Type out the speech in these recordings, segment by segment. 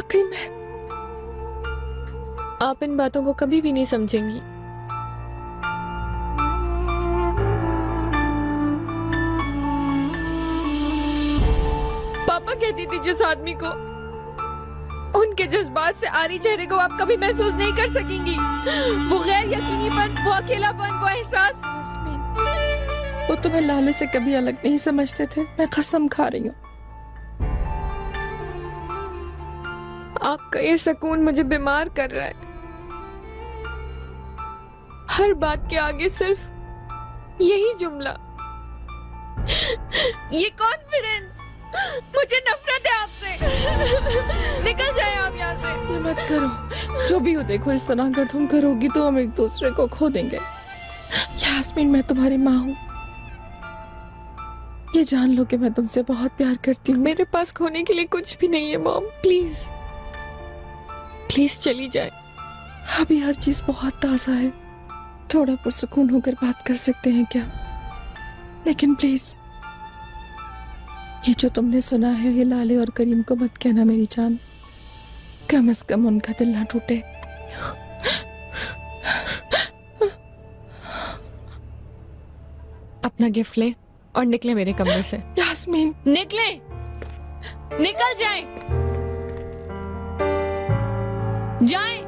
वाकई में आप इन बातों को कभी भी नहीं समझेंगी। पापा कहती थी जिस आदमी को, उनके जज्बात से आरी चेहरे को आप कभी महसूस नहीं कर सकेंगी। वो गैर यकीनीपन, वो अकेलापन, वो एहसास। वो तुम्हें लाले से कभी अलग नहीं समझते थे, मैं कसम खा रही हूँ। आपका ये सुकून मुझे बीमार कर रहा है। हर बात के आगे सिर्फ यही जुमला, ये कॉन्फिडेंस। मुझे नफरत है आपसे। निकल जाए आप यहाँ से। ये मत करो, जो भी हो देखो, इस तरह अगर तुम करोगी तो हम एक दूसरे को खो देंगे। यास्मीन, मैं तुम्हारी माँ हूँ, ये जान लो कि मैं तुमसे बहुत प्यार करती हूँ। मेरे पास खोने के लिए कुछ भी नहीं है मॉम, प्लीज प्लीज चली जाए। अभी हर चीज बहुत ताजा है, थोड़ा पुरसुकून होकर बात कर सकते हैं क्या? लेकिन प्लीज ये जो तुमने सुना है ये लाले और करीम को मत कहना मेरी जान, कम से कम उनका दिल ना टूटे। अपना गिफ्ट ले और निकले मेरे कमरे से। यास्मीन, निकले, निकल जाए, जाए।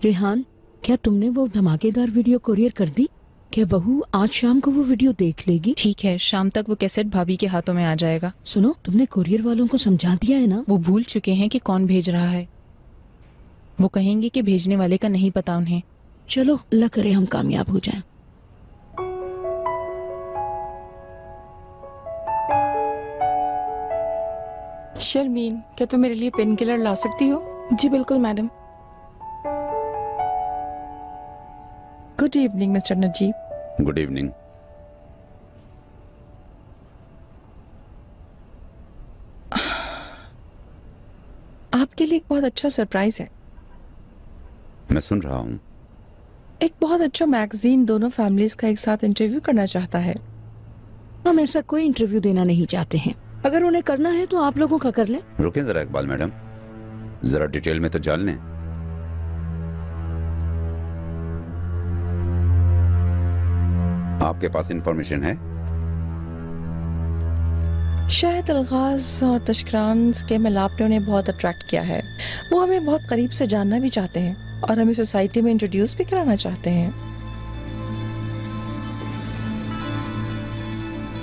रेहान, क्या तुमने वो धमाकेदार वीडियो कुरियर कर दी? क्या बहू आज शाम को वो वीडियो देख लेगी? ठीक है, शाम तक वो कैसेट भाभी के हाथों में आ जाएगा। सुनो, तुमने कुरियर वालों को समझा दिया है ना? वो भूल चुके हैं कि कौन भेज रहा है। वो कहेंगे कि भेजने वाले का नहीं पता उन्हें। चलो, अल्लाह करे हम कामयाब हो जाएं। शर्मीन, क्या तुम मेरे लिए पेन किलर ला सकती हो? जी बिल्कुल madam. Good evening mister Najeeb. Good evening. आपके लिए एक बहुत अच्छा सरप्राइज है। मैं सुन रहा हूँ। एक बहुत अच्छा मैगजीन दोनों फैमिलीज का एक साथ इंटरव्यू करना चाहता है। हम ऐसा कोई इंटरव्यू देना नहीं चाहते हैं। अगर उन्हें करना है तो आप लोगों का कर लें। रुकें जरा इकबाल मैडम, जरा डिटेल में तो जान लें। आपके पास इंफॉर्मेशन है? शायद अलगाज और तशकरान के मिलाप ने उन्हें बहुत अट्रैक्ट किया है। वो हमें बहुत करीब से जानना भी चाहते हैं और हमें सोसाइटी में इंट्रोड्यूस भी कराना चाहते हैं।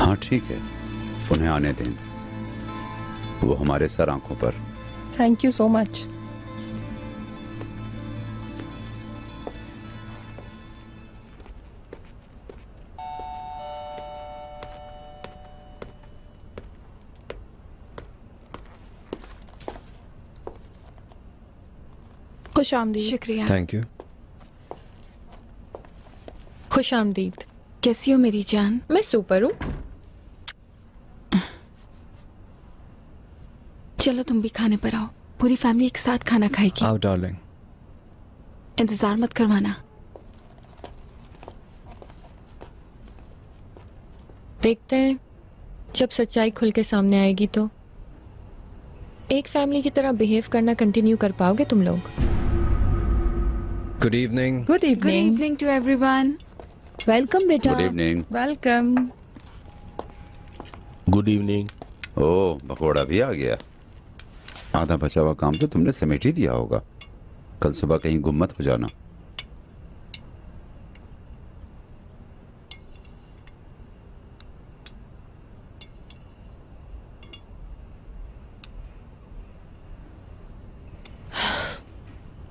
हाँ ठीक है, उन्हें आने दें, वो हमारे सर आंखों पर। Thank you so much. खुश आमदीद। शुक्रिया। Thank you. खुश आमदीद। कैसी हो मेरी जान? मैं सुपर हूँ। चलो तुम भी खाने पर आओ, पूरी फैमिली एक साथ खाना खाएगी। आओ डार्लिंग। इंतजार मत करवाना। देखते हैं जब सच्चाई खुल के सामने आएगी तो एक फैमिली की तरह बिहेव करना कंटिन्यू कर पाओगे तुम लोग? Good evening. Good good evening. Evening to everyone. Welcome बेटा। Good evening. Welcome. Good evening. Oh, भगोड़ा भी आ गया। आधा बचा हुआ काम तो तुमने समेट ही दिया होगा। कल सुबह कहीं गुम मत हो जाना।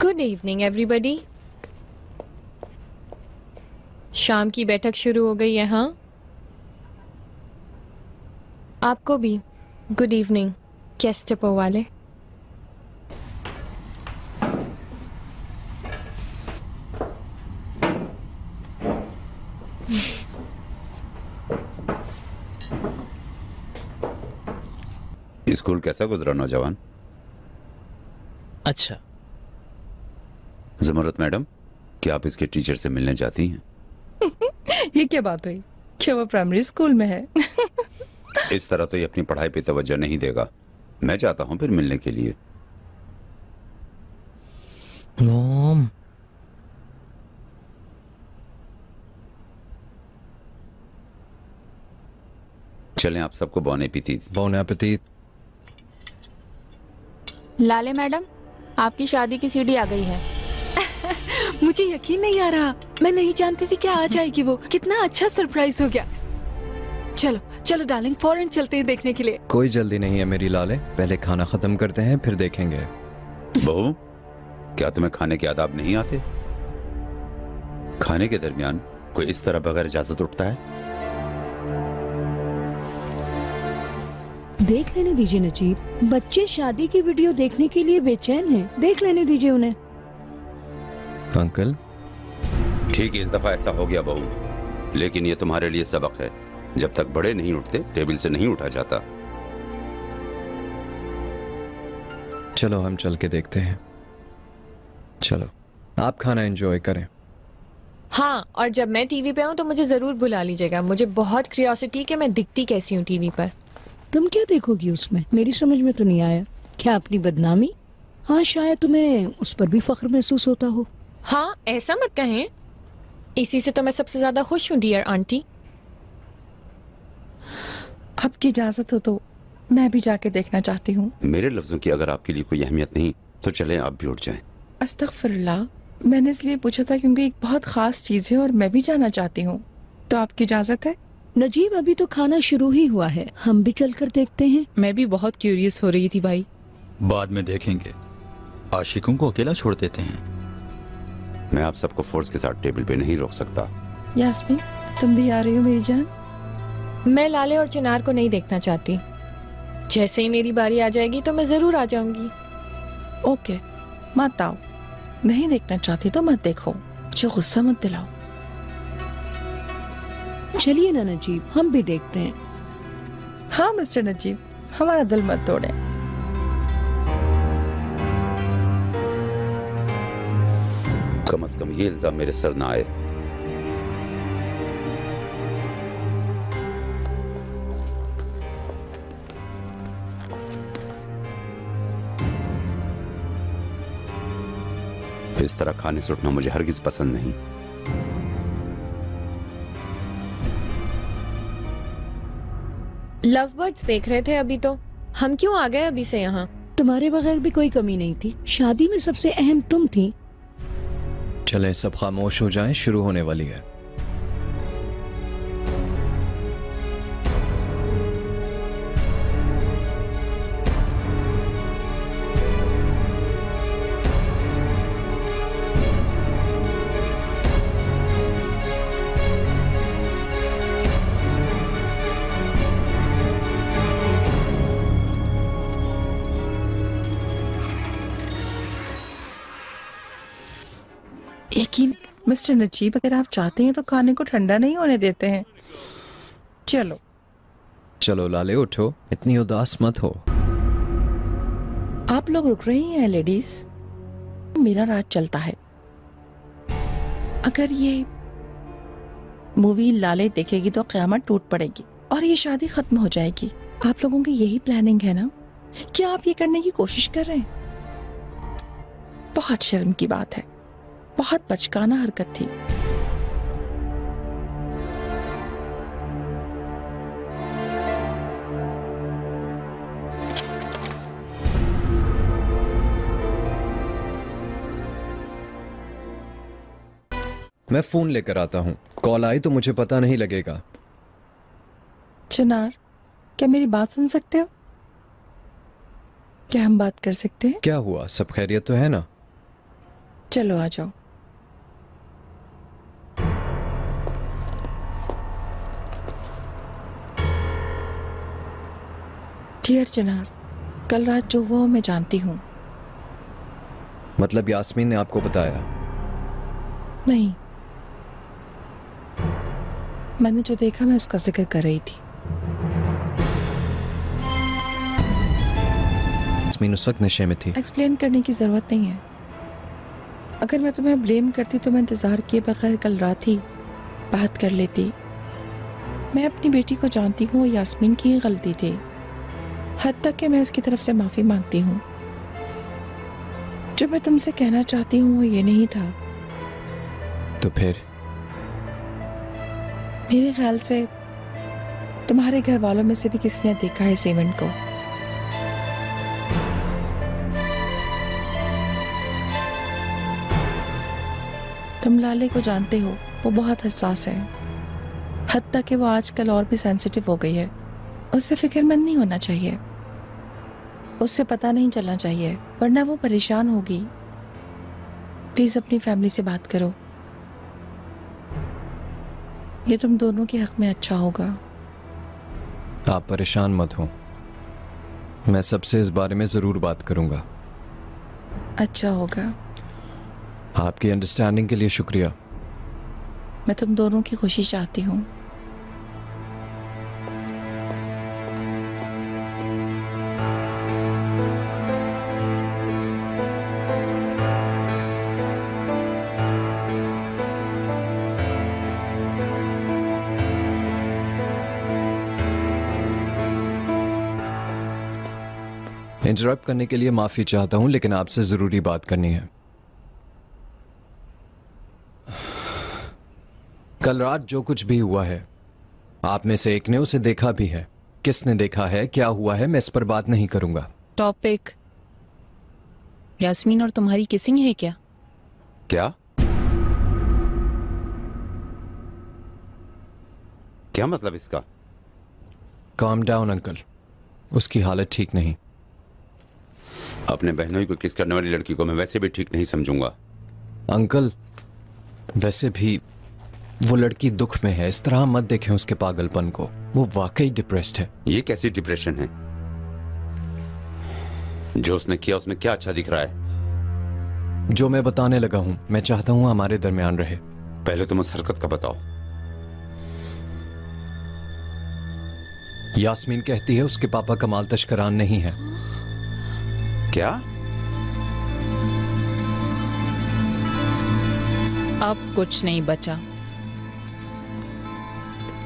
Good evening everybody. शाम की बैठक शुरू हो गई है। हाँ, आपको भी गुड इवनिंग कैस्टेपो वाले। स्कूल कैसा गुजरा नौजवान? अच्छा, जमरत मैडम, क्या आप इसके टीचर से मिलने जाती हैं? ये क्या बात हुई? क्या वो प्राइमरी स्कूल में है? इस तरह तो ये अपनी पढ़ाई पे तवज्जो नहीं देगा। मैं जाता हूं फिर मिलने के लिए। मॉम। चलें, आप सबको बोन एपेटिट। Bone appétit. लाले मैडम, आपकी शादी की सीडी आ गई है। मुझे यकीन नहीं आ रहा, मैं नहीं जानती थी कि आ जाएगी वो। कितना अच्छा सरप्राइज हो गया। चलो चलो डार्लिंग, फौरन चलते हैं देखने के लिए। कोई जल्दी नहीं है मेरी लाले, पहले खाना खत्म करते हैं फिर देखेंगे। बहू, क्या तुम्हें खाने के आदाब नहीं आते? खाने के दरमियान कोई इस तरह बगैर इजाजत उठता है? देख लेने दीजिए नजीब, बच्चे शादी की वीडियो देखने के लिए बेचैन हैं। देख लेने दीजिए उन्हें। अंकल। ठीक है, इस दफा ऐसा हो गया बहू, लेकिन ये तुम्हारे लिए सबक है। जब तक बड़े नहीं उठते टेबल से नहीं उठा जाता। चलो हम चल के देखते हैं। चलो आप खाना एंजॉय करें। हाँ, और जब मैं टीवी पे आऊँ तो मुझे जरूर बुला लीजिएगा। मुझे बहुत क्यूरियोसिटी कि मैं दिखती कैसी हूँ टीवी पर। तुम क्या देखोगी उसमें? मेरी समझ में तो नहीं आया। क्या अपनी बदनामी? हाँ, शायद तुम्हें उस पर भी फख्र महसूस होता हो। हाँ, ऐसा मत कहें, इसी से तो मैं सबसे ज्यादा खुश हूँ डियर आंटी। आपकी इजाजत हो तो मैं भी जाके देखना चाहती हूँ। मेरे लफ्जों की अगर आपके लिए कोई अहमियत नहीं तो चलें आप भी उठ जाएं। अस्तगफिरुल्लाह, मैंने इसलिए पूछा था क्योंकि एक बहुत खास चीज है और मैं भी जाना चाहती हूँ। तो आपकी इजाजत है? नजीब, अभी तो खाना शुरू ही हुआ है, हम भी चलकर देखते हैं। मैं भी बहुत क्यूरियस हो रही थी भाई। बाद में देखेंगे, आशिकों को अकेला छोड़ देते हैं। मैं आप सबको फोर्स के साथ टेबल पे नहीं रोक सकता। यास्मीन, तुम भी आ रही हो मेरी जान? मैं लाले और चिनार को नहीं देखना चाहती। जैसे ही मेरी बारी आ जाएगी तो मैं जरूर आ जाऊंगी। ओके, मत आओ। नहीं देखना चाहती तो मत देखो, मुझे गुस्सा मत दिलाओ। चलिए ना नजीब, हम भी देखते हैं। हाँ मिस्टर नजीब, हमारा दिल मत तोड़े। कम से कम ये इल्जाम मेरे सर ना आए। इस तरह खाने से उठना मुझे हरगिज पसंद नहीं। लव बर्ड्स देख रहे थे अभी तो। हम क्यों आ गए अभी से यहाँ? तुम्हारे बगैर भी कोई कमी नहीं थी। शादी में सबसे अहम तुम थी। चलें सब खामोश हो जाएं, शुरू होने वाली है। मिस्टर नजीब, अगर आप चाहते हैं तो खाने को ठंडा नहीं होने देते हैं। चलो चलो लाले उठो, इतनी उदास मत हो। आप लोग रुक रही हैं लेडीज? मेरा राज चलता है। अगर ये मूवी लाले देखेगी तो क़यामत टूट पड़ेगी और ये शादी खत्म हो जाएगी। आप लोगों की यही प्लानिंग है ना? क्या आप ये करने की कोशिश कर रहे हैं? बहुत शर्म की बात है, बहुत बचकाना हरकत थी। मैं फोन लेकर आता हूँ, कॉल आई तो मुझे पता नहीं लगेगा। चिनार, क्या मेरी बात सुन सकते हो? क्या हम बात कर सकते हैं? क्या हुआ, सब खैरियत तो है ना? चलो आ जाओ। डियर चिनार, कल रात जो हुआ मैं जानती हूँ। मतलब यास्मीन ने आपको बताया? नहीं, मैंने जो देखा मैं उसका जिक्र कर रही थी। यास्मीन उस वक्त नशे में थी। एक्सप्लेन करने की जरूरत नहीं है। अगर मैं तुम्हें ब्लेम करती तो मैं इंतजार किए बगैर कल रात ही बात कर लेती। मैं अपनी बेटी को जानती हूँ, यास्मीन की ही गलती थी, हद तक कि मैं उसकी तरफ से माफी मांगती हूँ। जो मैं तुमसे कहना चाहती हूँ वो ये नहीं था। तो फिर? मेरे ख्याल से तुम्हारे घर वालों में से भी किसी ने देखा है इस इवेंट को। तुम लाले को जानते हो, वो बहुत हसास है, हद तक कि वो आजकल और भी सेंसिटिव हो गई है। उससे फिक्रमंद नहीं होना चाहिए, उससे पता नहीं चलना चाहिए, वरना वो परेशान होगी। प्लीज अपनी फैमिली से बात करो, ये तुम दोनों के हक में अच्छा होगा। आप परेशान मत हो, मैं सबसे इस बारे में जरूर बात करूंगा। अच्छा होगा। आपकी अंडरस्टैंडिंग के लिए शुक्रिया। मैं तुम दोनों की खुशी चाहती हूँ। इंटरप्ट करने के लिए माफी चाहता हूं, लेकिन आपसे जरूरी बात करनी है। कल रात जो कुछ भी हुआ है, आप में से एक ने उसे देखा भी है। किसने देखा है, क्या हुआ है, मैं इस पर बात नहीं करूंगा। टॉपिक यास्मीन और तुम्हारी किसिंग है क्या? क्या क्या मतलब इसका? काम डाउन अंकल, उसकी हालत ठीक नहीं। अपने बहनों को किस करने वाली लड़की को मैं वैसे भी ठीक नहीं समझूंगा। अंकल, वैसे भी वो लड़की दुख में है, इस तरह मत देखें उसके पागलपन को। वो वाकई डिप्रेस्ड है। ये कैसी डिप्रेशन है? जो उसने किया उसमें क्या अच्छा दिख रहा है? जो मैं बताने लगा हूं, मैं चाहता हूं हमारे दरमियान रहे। पहले तुम उस हरकत का बताओ। यास्मीन कहती है उसके पापा कमाल तशकरान नहीं है। क्या? अब कुछ नहीं बचा।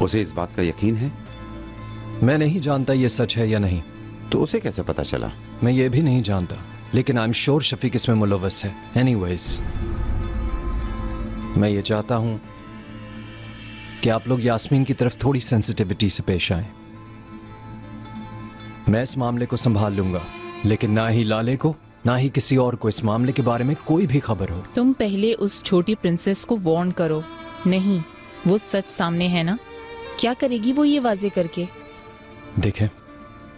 उसे इस बात का यकीन है? मैं नहीं जानता ये सच है या नहीं। तो उसे कैसे पता चला? मैं ये भी नहीं जानता, लेकिन आई एम श्योर शफीक इसमें मुलव्वस है। एनीवेज, मैं ये चाहता हूं कि आप लोग यास्मीन की तरफ थोड़ी सेंसिटिविटी से पेश आएं। मैं इस मामले को संभाल लूंगा, लेकिन ना ही लाले को ना ही किसी और को इस मामले के बारे में कोई भी खबर हो। तुम पहले उस छोटी प्रिंसेस को वार्न करो। नहीं, वो सच सामने है ना? क्या करेगी वो ये वाजे करके? देखें,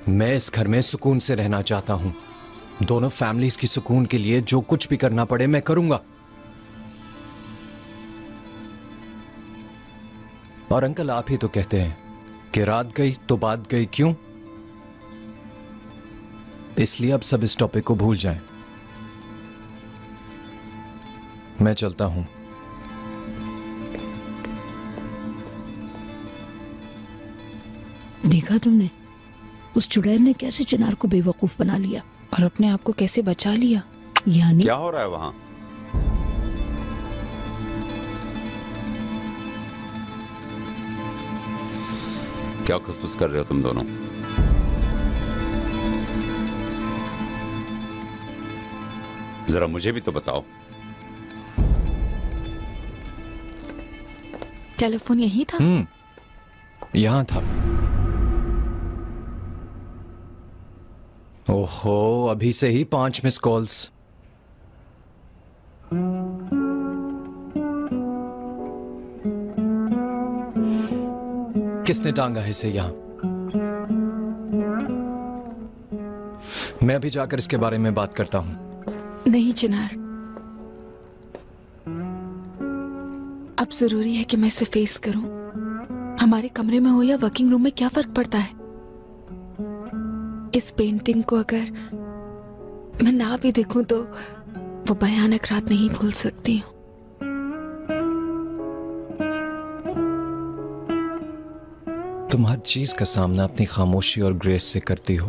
मैं इस घर में सुकून से रहना चाहता हूं। दोनों फैमिलीज की सुकून के लिए जो कुछ भी करना पड़े मैं करूंगा। और अंकल, आप ही तो कहते हैं कि रात गई तो बात गई। क्यों? इसलिए अब सब इस टॉपिक को भूल जाएं। मैं चलता हूं। देखा तुमने उस चुड़ैल ने कैसे चिनार को बेवकूफ बना लिया और अपने आप को कैसे बचा लिया। यानी क्या हो रहा है वहां? क्या खुसफुस कर रहे हो तुम दोनों? जरा मुझे भी तो बताओ। टेलीफोन यही था? यहाँ था। ओहो, अभी से ही 5 मिस कॉल्स। किसने टांगा है इसे यहाँ? मैं अभी जाकर इसके बारे में बात करता हूँ। नहीं चिनार, अब जरूरी है कि मैं इसे फेस करूं। हमारे कमरे में हो या वर्किंग रूम में क्या फर्क पड़ता है? इस पेंटिंग को अगर मैं ना भी देखूं तो वो भयानक रात नहीं भूल सकती हूँ। तुम हर चीज का सामना अपनी खामोशी और ग्रेस से करती हो।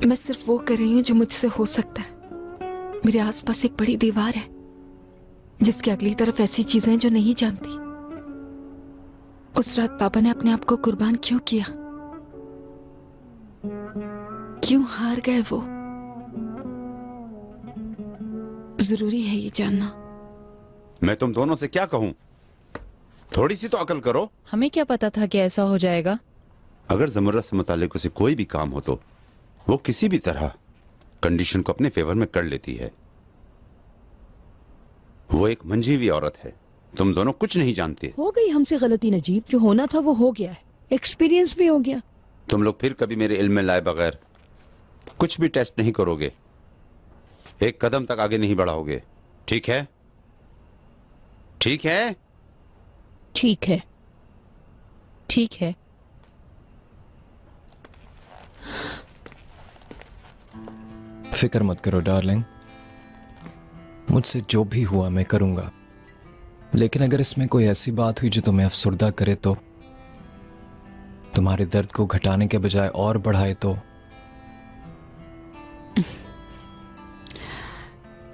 मैं सिर्फ वो कर रही हूँ जो मुझसे हो सकता है। मेरे आसपास एक बड़ी दीवार है जिसके अगली तरफ ऐसी चीजें हैं जो नहीं जानती। उस रात पापा ने अपने आप को कुर्बान क्यों किया? क्यों हार गए वो? जरूरी है ये जानना। मैं तुम दोनों से क्या कहूं? थोड़ी सी तो अकल करो। हमें क्या पता था कि ऐसा हो जाएगा। अगर जमुर्रा से मुताल्लिक उसे कोई भी काम हो तो वो किसी भी तरह कंडीशन को अपने फेवर में कर लेती है। वो एक मंझी हुई औरत है। तुम दोनों कुछ नहीं जानते। हो गई हमसे गलती नजीब, जो होना था वो हो गया है। एक्सपीरियंस भी हो गया। तुम लोग फिर कभी मेरे इल्म में लाए बगैर कुछ भी टेस्ट नहीं करोगे, एक कदम तक आगे नहीं बढ़ाओगे। ठीक है? ठीक है? ठीक है। ठीक है। फिक्र मत करो डार्लिंग, मुझसे जो भी हुआ मैं करूंगा। लेकिन अगर इसमें कोई ऐसी बात हुई जो तुम्हें अफसुर्दा करे, तो तुम्हारे दर्द को घटाने के बजाय और बढ़ाए, तो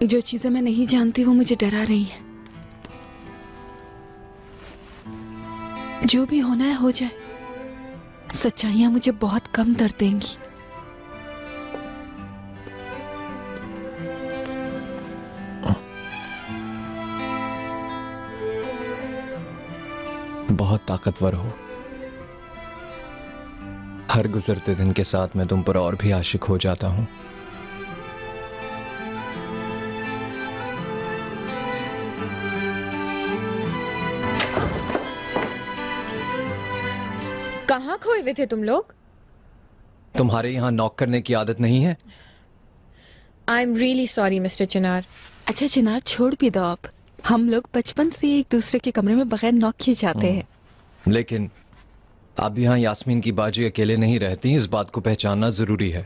जो चीजें मैं नहीं जानती वो मुझे डरा रही हैं। जो भी होना है हो जाए। सच्चाइयां मुझे बहुत कम दर्द देंगी। बहुत ताकतवर हो। हर गुजरते दिन के साथ मैं तुम पर और भी आशिक हो जाता हूं। कहाँ खोए हुए थे तुम लोग? तुम्हारे यहां नॉक करने की आदत नहीं है? I am really sorry mister Chinar. अच्छा चिनार, छोड़ भी दो आप। हम लोग बचपन से एक दूसरे के कमरे में बगैर नॉक किए जाते हैं। लेकिन अब यहाँ यास्मीन की बाजी अकेले नहीं रहती, इस बात को पहचानना जरूरी है।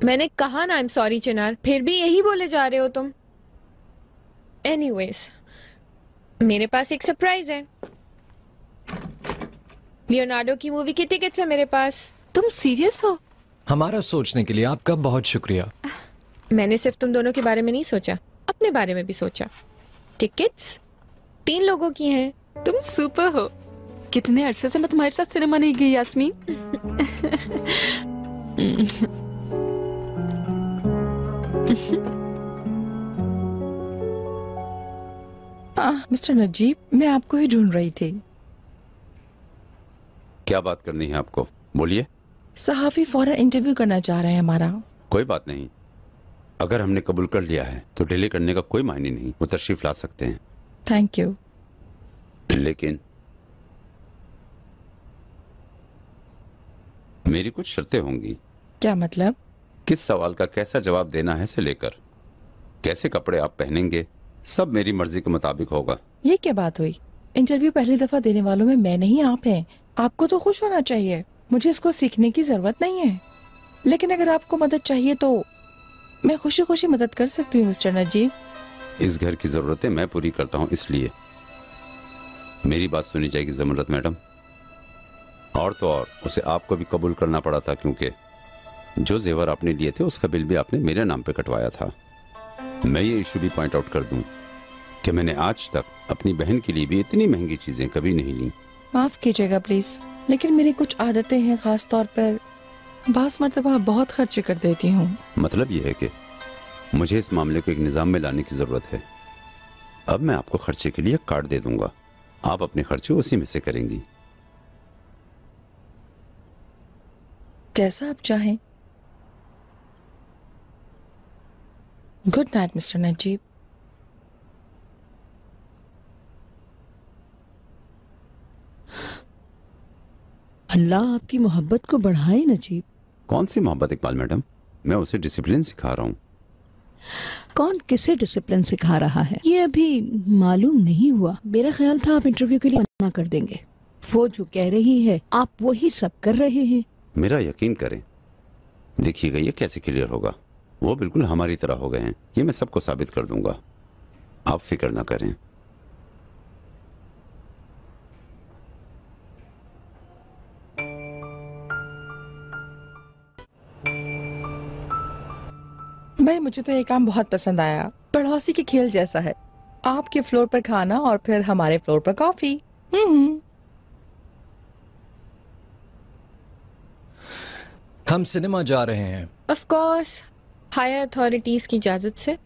मैंने कहा ना आई एम सॉरी चिनार, फिर भी यही बोले जा रहे हो तुम। एनीवेज, मेरे पास एक सरप्राइज है। लियोनार्डो की मूवी की टिकट्स है मेरे पास। तुम सीरियस हो? हमारा सोचने के लिए आपका बहुत शुक्रिया। मैंने सिर्फ तुम दोनों के बारे में नहीं सोचा, अपने बारे में भी सोचा। टिकट्स 3 लोगों की हैं। तुम सुपर हो। कितने अरसे से मैं तुम्हारे साथ सिनेमा नहीं गई यास्मीन। मिस्टर नजीब, मैं आपको ही ढूंढ रही थी। क्या बात करनी है आपको? बोलिए। सहाफी फौरन इंटरव्यू करना चाह रहे हैं हमारा। कोई बात नहीं, अगर हमने कबूल कर लिया है तो डिले करने का कोई मायने नहीं। वो तशरीफ ला सकते हैं। Thank you. लेकिन मेरी कुछ शर्तें होंगी। क्या मतलब? किस सवाल का कैसा जवाब देना है से लेकर कैसे कपड़े आप पहनेंगे, सब मेरी मर्जी के मुताबिक होगा। ये क्या बात हुई? इंटरव्यू पहली दफा देने वालों में मैं नहीं आप हैं। आपको तो खुश होना चाहिए। मुझे इसको सीखने की जरूरत नहीं है। लेकिन अगर आपको मदद चाहिए तो मैं खुशी खुशी मदद कर सकती हूँ मिस्टर नजीब। इस घर की जरूरतें मैं पूरी करता हूँ, इसलिए मेरी बात सुनी जाएगी जमरत मैडम। और तो और उसे आपको भी कबूल करना पड़ा था, क्योंकि जो जेवर आपने लिए थे उसका बिल भी आपने मेरे नाम पे कटवाया था। मैं ये इशू भी पॉइंट आउट कर दूं कि मैंने आज तक अपनी बहन के लिए भी इतनी महंगी चीजें कभी नहीं ली। माफ कीजिएगा प्लीज, लेकिन मेरी कुछ आदतें हैं, खास तौर पर बास मर्तबा बहुत खर्चे कर देती हूँ। मतलब ये है कि मुझे इस मामले को एक निजाम में लाने की जरूरत है। अब मैं आपको खर्चे के लिए कार्ड दे दूंगा, आप अपने खर्चे उसी में से करेंगी। जैसा आप चाहें। Good night mister Najeeb. अल्लाह आपकी मोहब्बत को बढ़ाए नजीब। कौन सी मोहब्बत इकबाल मैडम? मैं उसे डिसिप्लिन सिखा रहा हूँ। कौन किसे डिसिप्लिन सिखा रहा है ये अभी मालूम नहीं हुआ। मेरा ख्याल था आप इंटरव्यू के लिए मना कर देंगे। वो जो कह रही है आप वही सब कर रहे हैं। मेरा यकीन करें, देखिएगा ये कैसे क्लियर होगा। वो बिल्कुल हमारी तरह हो गए हैं, ये मैं सबको साबित कर दूंगा। आप फिक्र ना करें। भाई मुझे तो ये काम बहुत पसंद आया। पड़ोसी के खेल जैसा है, आपके फ्लोर पर खाना और फिर हमारे फ्लोर पर कॉफी। हम सिनेमा जा रहे हैं। ऑफ कोर्स, हायर अथॉरिटीज की इजाजत से।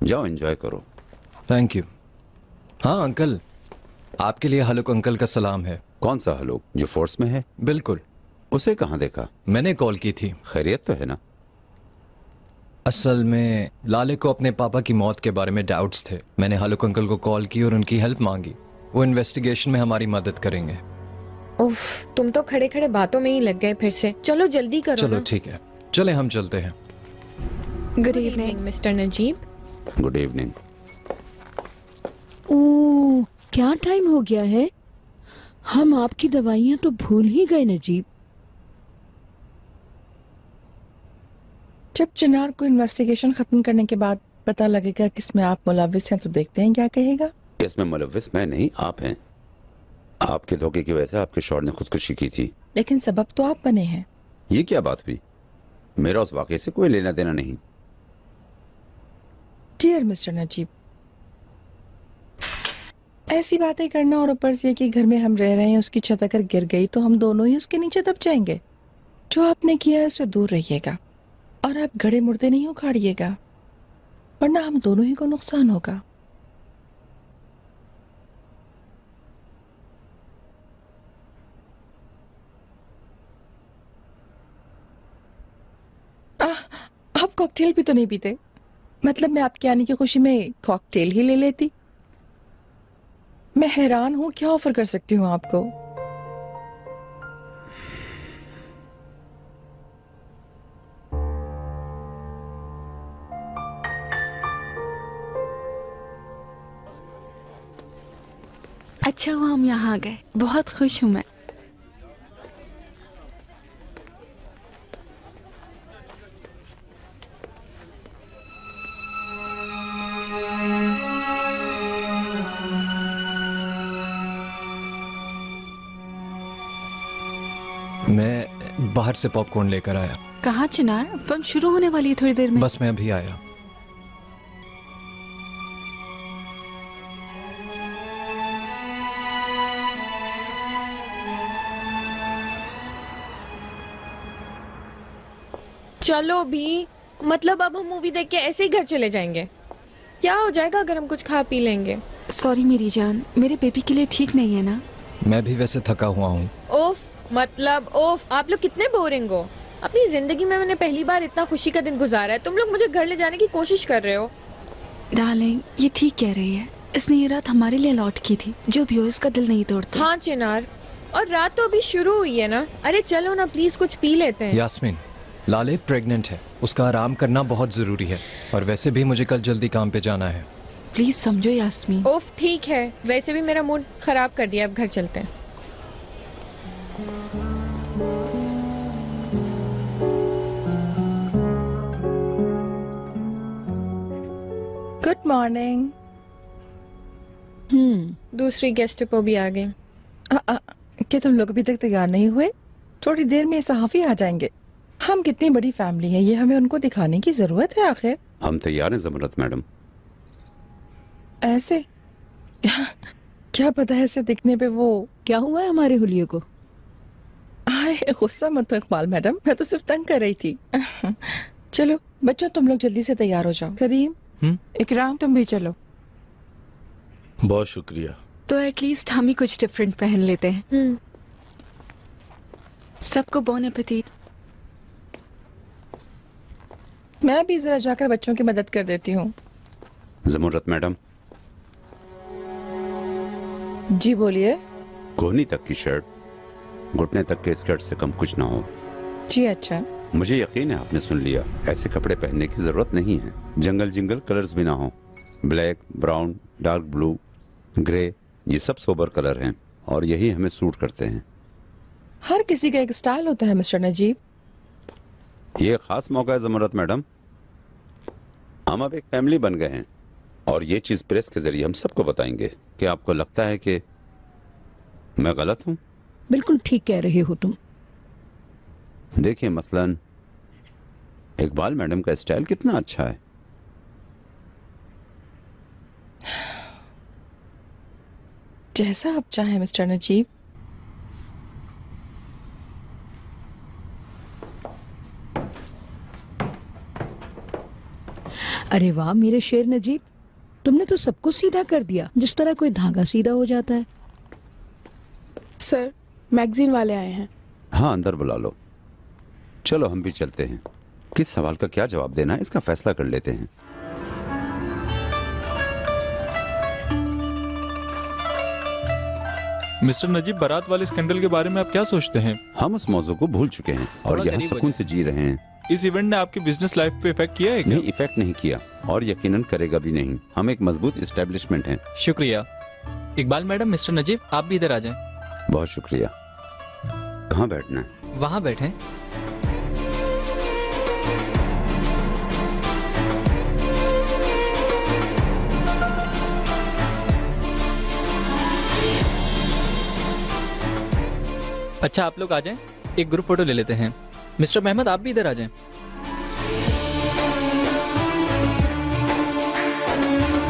जाओ एंजॉय करो। Thank you. हाँ अंकल, आपके लिए हलुक अंकल का सलाम है। कौन सा हलुक? जो फोर्स में है? बिल्कुल। उसे कहाँ देखा? मैंने कॉल की थी। खैरियत तो है ना? असल में लाले को अपने पापा की मौत के बारे में डाउट्स थे। मैंने हलुक अंकल को कॉल की और उनकी हेल्प मांगी। वो इन्वेस्टिगेशन में हमारी मदद करेंगे। उफ, तुम तो खड़े खड़े बातों में ही लग गए फिर से। चलो जल्दी करो। चलो ठीक है, चले हम चलते हैं। Good evening mister Najeeb. Good evening. Oh, क्या टाइम हो गया है। हम आपकी दवाइयाँ तो भूल ही गए नजीब। जब चिनार को इन्वेस्टिगेशन खत्म करने के बाद पता लगेगा कि इसमें आप मुलविस हैं तो देखते हैं क्या कहेगा। इसमें मुलविस मैं नहीं, आप हैं। आपके धोखे की वजह से आपके शौहर ने खुदकुशी की थी। लेकिन सबब तो आप बने हैं। ये क्या बात हुई? मेरा उस वाकये से कोई लेना देना नहीं। डियर मिस्टर नजीब, ऐसी बातें करना और ऊपर से कि घर में हम रह रहे हैं उसकी छत अगर गिर गई तो हम दोनों ही उसके नीचे दब जाएंगे। जो आपने किया है उससे दूर रहिएगा और आप गड़े मुर्दे नहीं उखाड़िएगा, वरना हम दोनों ही को नुकसान होगा। आप कॉकटेल भी तो नहीं पीते। मतलब मैं आपके आने की खुशी में कॉकटेल ही ले लेती। मैं हैरान हूं, क्या ऑफर कर सकती हूँ आपको। अच्छा हुआ हम यहाँ आ गए, बहुत खुश हूँ मैं। मैं बाहर से पॉपकॉर्न लेकर आया। कहाँ चिनार? फिल्म शुरू होने वाली है थोड़ी देर में। बस मैं अभी आया। चलो भी, मतलब अब हम मूवी देख के ऐसे ही घर चले जाएंगे? क्या हो जाएगा अगर हम कुछ खा पी लेंगे? सॉरी मेरी जान, मेरे बेबी के लिए ठीक नहीं है ना। मैं भी वैसे थका हुआ हूँ। ओफ, मतलब ओफ, आप लोग कितने बोरिंग हो। अपनी जिंदगी में मैंने पहली बार इतना खुशी का दिन गुजारा है, तुम लोग मुझे घर ले जाने की कोशिश कर रहे हो। डार्लिंग, ये ठीक कह रही है। इसने ये रात हमारे लिए लौट की थी। जो भी हो, इसका दिल नहीं तोड़ता। हाँ चिनार, और रात तो अभी शुरू हुई है ना। अरे चलो ना प्लीज, कुछ पी लेते हैं। यास्मीन, लाले प्रेग्नेंट है, उसका आराम करना बहुत जरूरी है। और वैसे भी मुझे कल जल्दी काम पे जाना है। प्लीज समझो यास्मीन। ओफ ठीक है, वैसे भी मेरा मूड खराब कर दिया, अब घर चलते हैं। Good morning. दूसरी गेस्ट पर भी आ गई। क्या तुम लोग अभी तक तैयार नहीं हुए? थोड़ी देर में सहाफी आ जाएंगे। हम कितनी बड़ी फैमिली है, ये हमें उनको दिखाने की जरूरत है। आखिर हम तैयार हैं ज़मरत मैडम। ऐसे क्या पता है, ऐसे दिखने पे वो क्या हुआ है हमारे हुलिये को? आए, गुस्सा मत हो इकबाल मैडम, मैं तो सिर्फ तंग कर रही थी। चलो बच्चों, तुम लोग जल्दी से तैयार हो जाओ। करीम, इकराम, तुम भी चलो। बहुत शुक्रिया। तो एटलीस्ट हम ही कुछ डिफरेंट पहन लेते हैं। सबको बोन एपेटीट। मैं भी जरा जाकर बच्चों की मदद कर देती हूँ। ज़मरत मैडम, जी बोलिए। कोहनी तक की शर्ट, घुटने तक के स्कर्ट से कम कुछ ना हो। जी अच्छा। मुझे यकीन है आपने सुन लिया, ऐसे कपड़े पहनने की जरूरत नहीं है। जंगल जिंगल कलर्स भी ना हो। Black, brown, dark blue, grey, ये सब सोबर कलर हैं और यही हमें सूट करते हैं। हर किसी का एक स्टाइल होता है मिस्टर नजीब। ये खास मौका है ज़मरत मैडम, हम अब एक फैमिली बन गए हैं और ये चीज प्रेस के जरिए हम सबको बताएंगे। क्या आपको लगता है कि मैं गलत हूँ? बिल्कुल ठीक कह रहे हो तुम। देखिए मसलन इकबाल मैडम का स्टाइल कितना अच्छा है। जैसा आप चाहें मिस्टर नजीब। अरे वाह मेरे शेर नजीब, तुमने तो सबको सीधा कर दिया, जिस तरह कोई धागा सीधा हो जाता है। सर, मैगजीन वाले आए हैं। हाँ अंदर बुला लो। चलो हम भी चलते हैं। किस सवाल का क्या जवाब देना है इसका फैसला कर लेते हैं। मिस्टर नजीब, बारात वाले स्कैंडल के बारे में आप क्या सोचते हैं? हम उस मौजू को भूल चुके हैं और यहाँ सुकून से जी रहे हैं। इस इवेंट ने आपकी बिजनेस लाइफ पे इफेक्ट किया है क्या? नहीं, इफेक्ट नहीं किया और यकीनन करेगा भी नहीं। हम एक मजबूत एस्टेब्लिशमेंट हैं। शुक्रिया। इकबाल मैडम, मिस्टर नजीब आप भी इधर आ जाएं। बहुत शुक्रिया। कहाँ बैठना है? वहाँ बैठें। अच्छा आप लोग आ जाएं, एक ग्रुप फोटो ले लेते हैं। मिस्टर मेहमद आप भी इधर आ जाएं।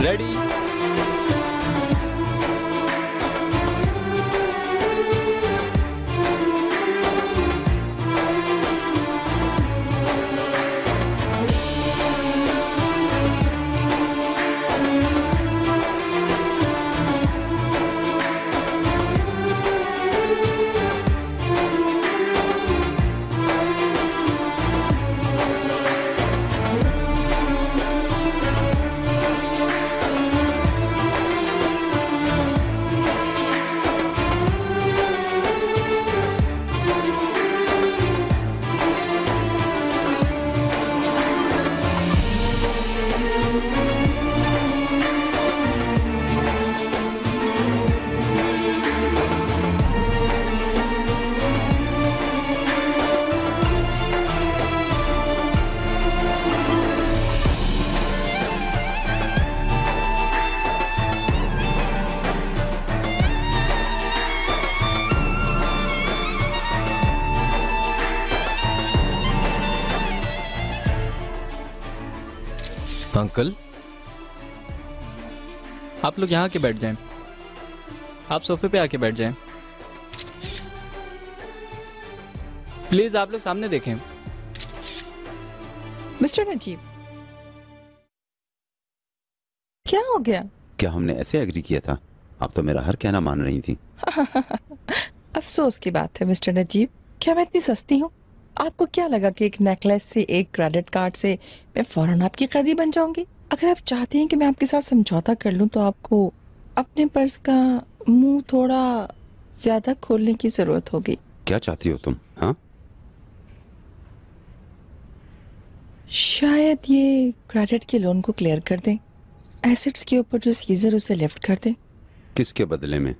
रेडी? अंकल, आप लोग यहाँ आके बैठ जाएं। आप सोफे पे आके बैठ जाएं। प्लीज आप लोग सामने देखें। मिस्टर नजीब, क्या हो गया? क्या हमने ऐसे एग्री किया था? आप तो मेरा हर कहना मान रही थी। अफसोस की बात है मिस्टर नजीब, क्या मैं इतनी सस्ती हूँ? आपको क्या लगा कि एक नेकलेस से, एक क्रेडिट कार्ड से मैं फौरन आपकी कैदी बन जाऊंगी? अगर आप चाहती हैं कि मैं आपके साथ समझौता कर लूं तो आपको अपने पर्स का मुंह थोड़ा ज्यादा खोलने की जरूरत होगी। क्या चाहती हो तुम? हाँ, शायद ये क्रेडिट के लोन को क्लियर कर दें, एसेट्स के ऊपर जो सीजर उसे लिफ्ट कर दें। किसके बदले में?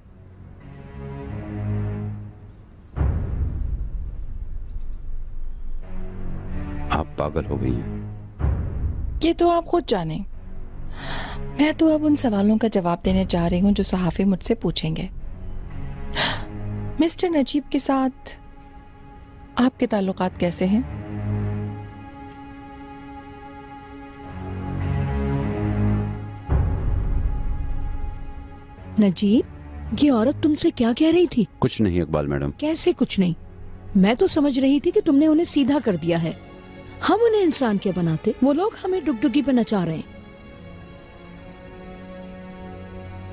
आप पागल हो गई हैं। ये तो आप खुद जाने। मैं तो अब उन सवालों का जवाब देने जा रही हूँ जो सहाफी मुझसे पूछेंगे। मिस्टर नजीब के साथ आपके ताल्लुकात कैसे हैं? नजीब, ये औरत तुमसे क्या कह रही थी? कुछ नहीं इकबाल मैडम। कैसे कुछ नहीं? मैं तो समझ रही थी कि तुमने उन्हें सीधा कर दिया है। हम उन्हें इंसान क्या बनाते, वो लोग हमें डुगडुगी पे नचा रहे हैं।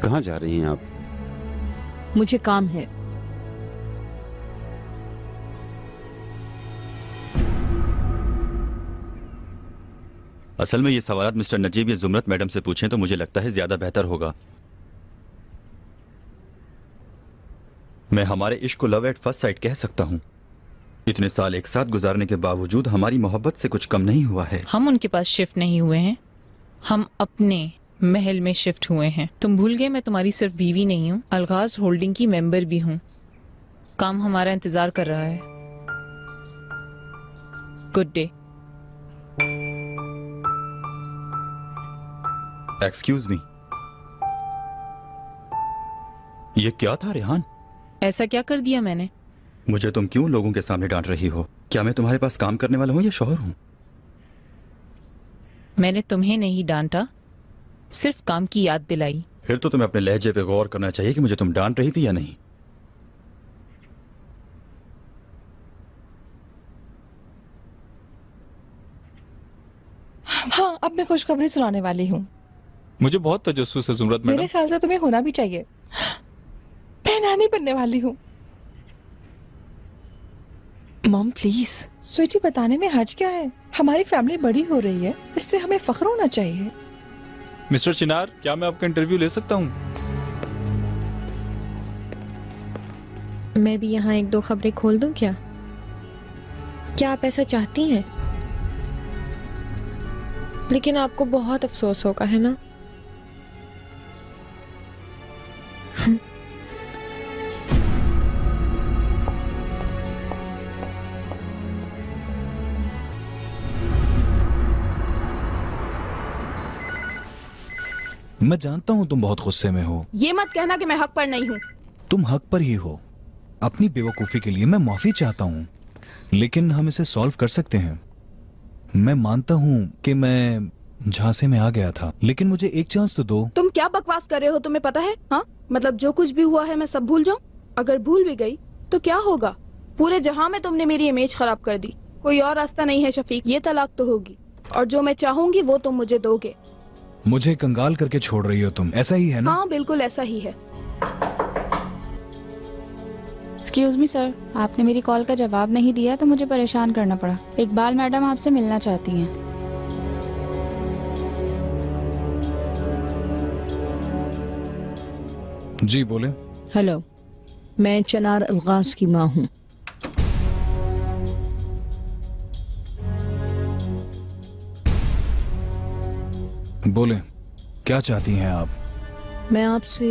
कहाँ जा रही हैं आप? मुझे काम है। असल में ये सवालात मिस्टर नजीब या जुमरत मैडम से पूछें तो मुझे लगता है ज्यादा बेहतर होगा। मैं हमारे इश्क को लव एट फर्स्ट साइट कह सकता हूँ। इतने साल एक साथ गुजारने के बावजूद हमारी मोहब्बत से कुछ कम नहीं हुआ है। हम उनके पास शिफ्ट नहीं हुए हैं, हम अपने महल में शिफ्ट हुए हैं। तुम भूल गए मैं तुम्हारी सिर्फ बीवी नहीं हूँ, अलगाज होल्डिंग की मेंबर भी हूँ। काम हमारा इंतजार कर रहा है। Good day. एक्सक्यूज मी, ये क्या था रेहान? ऐसा क्या कर दिया मैंने? मुझे तुम क्यों लोगों के सामने डांट रही हो? क्या मैं तुम्हारे पास काम करने वाला हूँ या शौहर हूँ? मैंने तुम्हें नहीं डांटा, सिर्फ काम की याद दिलाई। फिर तो तुम्हें अपने लहजे पे गौर करना चाहिए कि मुझे तुम डांट रही थी या नहीं। हाँ, अब मैं खुशखबरी सुनाने वाली हूँ। मुझे बहुत तजस्सुस है जुमरत मैडम। मेरे ख्याल से तुम्हें होना भी चाहिए। मैं नानी बनने वाली हूँ। Mom please. स्वीटी, बताने में हर्ज क्या है? हमारी फैमिली बड़ी हो रही है, इससे हमें फख्र होना चाहिए। मिस्टर चिनार, क्या मैं आपका इंटरव्यू ले सकता हूँ? मैं भी यहाँ एक दो खबरें खोल दूं क्या? क्या आप ऐसा चाहती हैं? लेकिन आपको बहुत अफसोस होगा, है ना? मैं जानता हूं तुम बहुत गुस्से में हो। ये मत कहना कि मैं हक पर नहीं हूँ। तुम हक पर ही हो। अपनी बेवकूफी के लिए मैं माफी चाहता हूँ, लेकिन हम इसे सॉल्व कर सकते हैं। मैं मानता हूँ कि मैं झांसे में आ गया था, लेकिन मुझे एक चांस तो दो। तुम क्या बकवास कर रहे हो? तुम्हें पता है? हाँ, मतलब जो कुछ भी हुआ है मैं सब भूल जाऊं? अगर भूल भी गई तो क्या होगा? पूरे जहां में तुमने मेरी इमेज खराब कर दी। कोई और रास्ता नहीं है शफीक, ये तलाक तो होगी, और जो मैं चाहूंगी वो तुम मुझे दोगे। मुझे कंगाल करके छोड़ रही हो तुम, ऐसा ही है ना? हाँ बिल्कुल ऐसा ही है। एक्सक्यूज मी सर, आपने मेरी कॉल का जवाब नहीं दिया तो मुझे परेशान करना पड़ा। इकबाल मैडम आपसे मिलना चाहती हैं। जी बोले। हेलो, मैं चनार अलगाज की माँ हूँ। बोले, क्या चाहती हैं आप? मैं आपसे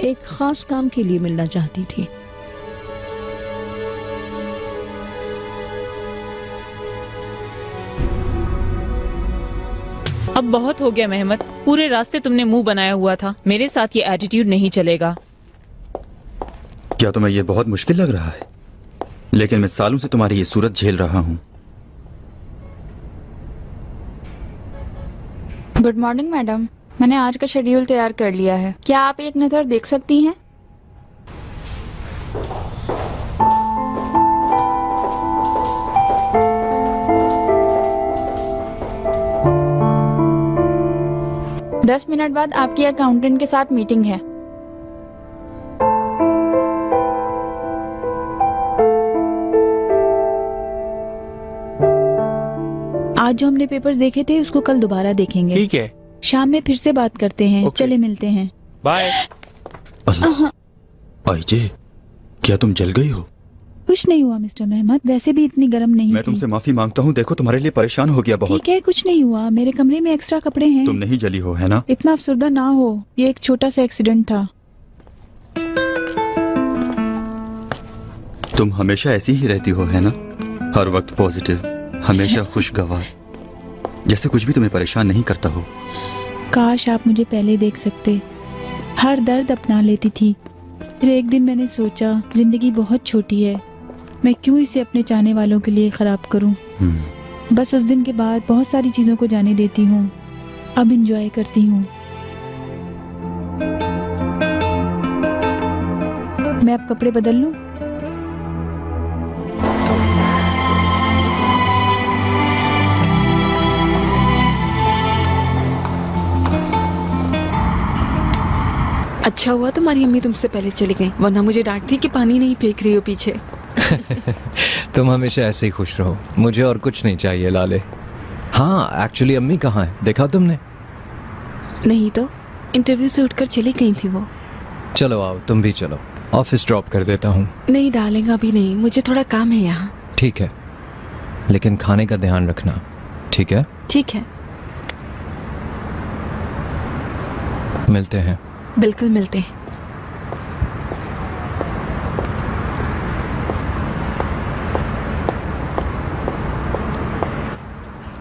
एक खास काम के लिए मिलना चाहती थी। अब बहुत हो गया मेहमत, पूरे रास्ते तुमने मुंह बनाया हुआ था। मेरे साथ ये एटीट्यूड नहीं चलेगा। क्या तुम्हें ये बहुत मुश्किल लग रहा है? लेकिन मैं सालों से तुम्हारी ये सूरत झेल रहा हूँ। गुड मॉर्निंग मैडम, मैंने आज का शेड्यूल तैयार कर लिया है। क्या आप एक नज़र देख सकती हैं? दस मिनट बाद आपकी अकाउंटेंट के साथ मीटिंग है। आज जो हमने पेपर्स देखे थे उसको कल दोबारा देखेंगे। ठीक है। शाम में फिर से बात करते हैं। चले मिलते हैं। बाय। आईजे, क्या तुम जल गई हो? कुछ नहीं हुआ मिस्टर मेहमद, वैसे भी इतनी गर्म नहीं मैं तुमसे माफी मांगता हूँ। देखो तुम्हारे लिए परेशान हो गया बहुत। ठीक है, कुछ नहीं हुआ। मेरे कमरे में एक्स्ट्रा कपड़े हैं। तुम नहीं जली हो, है ना? इतना अफसरदा ना हो, ये एक छोटा सा एक्सीडेंट था। तुम हमेशा ऐसी ही रहती हो, है ना? हर वक्त पॉजिटिव, हमेशा खुशगवार, जैसे कुछ भी तुम्हें परेशान नहीं करता हो। काश आप मुझे पहले देख सकते। हर दर्द अपना लेती थी। फिर एक दिन मैंने सोचा जिंदगी बहुत छोटी है, मैं क्यों इसे अपने चाहने वालों के लिए खराब करूं। बस उस दिन के बाद बहुत सारी चीजों को जाने देती हूँ। अब इंजॉय करती हूँ। मैं अब कपड़े बदल लूं? अच्छा हुआ तुम्हारी अम्मी तुमसे पहले चली गई, वरना मुझे डांटती कि पानी नहीं फेंक रही हो पीछे। तुम हमेशा ऐसे ही खुश रहो, मुझे और कुछ नहीं चाहिए लाले। हाँ एक्चुअली अम्मी कहाँ है, देखा तुमने? नहीं तो, इंटरव्यू से उठकर चली गई थी वो। चलो आओ तुम भी चलो, ऑफिस ड्रॉप कर देता हूँ। नहीं डार्लिंग अभी नहीं, मुझे थोड़ा काम है यहाँ। ठीक है, लेकिन खाने का ध्यान रखना, ठीक है? ठीक है, मिलते हैं। बिल्कुल मिलते हैं।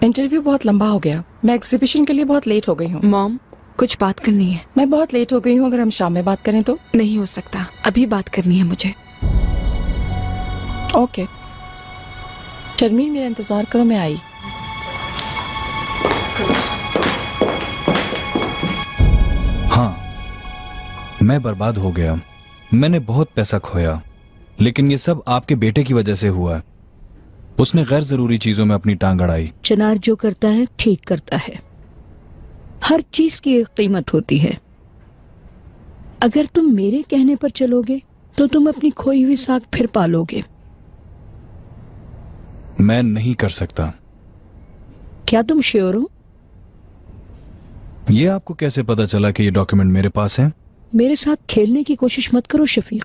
इंटरव्यू बहुत लंबा हो गया, मैं एग्जीबिशन के लिए बहुत लेट हो गई हूँ। मॉम कुछ बात करनी है। मैं बहुत लेट हो गई हूँ, अगर हम शाम में बात करें तो? नहीं हो सकता, अभी बात करनी है मुझे। ओके शर्मीन, मेरा इंतजार करो, मैं आई। हाँ, मैं बर्बाद हो गया, मैंने बहुत पैसा खोया, लेकिन ये सब आपके बेटे की वजह से हुआ। उसने गैर जरूरी चीजों में अपनी टांग अड़ाई। चिनार जो करता है ठीक करता है। हर चीज की एक कीमत होती है। अगर तुम मेरे कहने पर चलोगे तो तुम अपनी खोई हुई साख फिर पालोगे। मैं नहीं कर सकता। क्या तुम श्योर हो? ये आपको कैसे पता चला कि ये डॉक्यूमेंट मेरे पास है? मेरे साथ खेलने की कोशिश मत करो शफीक।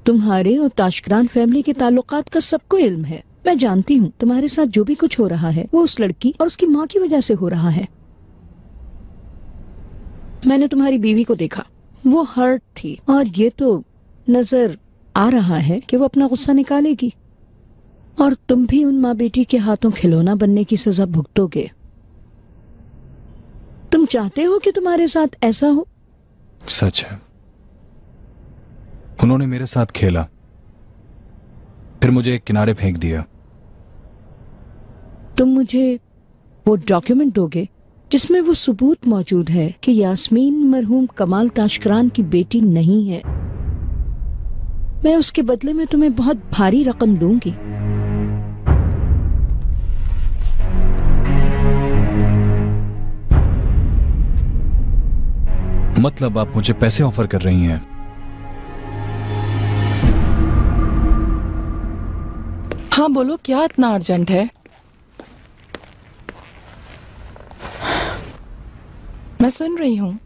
तुम्हारे और ताशकरान फैमिली के ताल्लुकात का सबको इल्म है। मैं जानती हूँ तुम्हारे साथ जो भी कुछ हो रहा है वो उस लड़की और उसकी माँ की वजह से हो रहा है। मैंने तुम्हारी बीवी को देखा, वो हर्ट थी और ये तो नजर आ रहा है कि वो अपना गुस्सा निकालेगी और तुम भी उन माँ बेटी के हाथों खिलौना बनने की सजा भुगतोगे। तुम चाहते हो कि तुम्हारे साथ ऐसा हो? सच है, उन्होंने मेरे साथ खेला, फिर मुझे एक किनारे फेंक दिया। तुम मुझे वो डॉक्यूमेंट दोगे जिसमें वो सबूत मौजूद है कि यास्मीन मरहूम कमाल ताशकरान की बेटी नहीं है। मैं उसके बदले में तुम्हें बहुत भारी रकम दूंगी। मतलब आप मुझे पैसे ऑफर कर रही हैं? हाँ बोलो, क्या इतना अर्जेंट है? मैं सुन रही हूँ।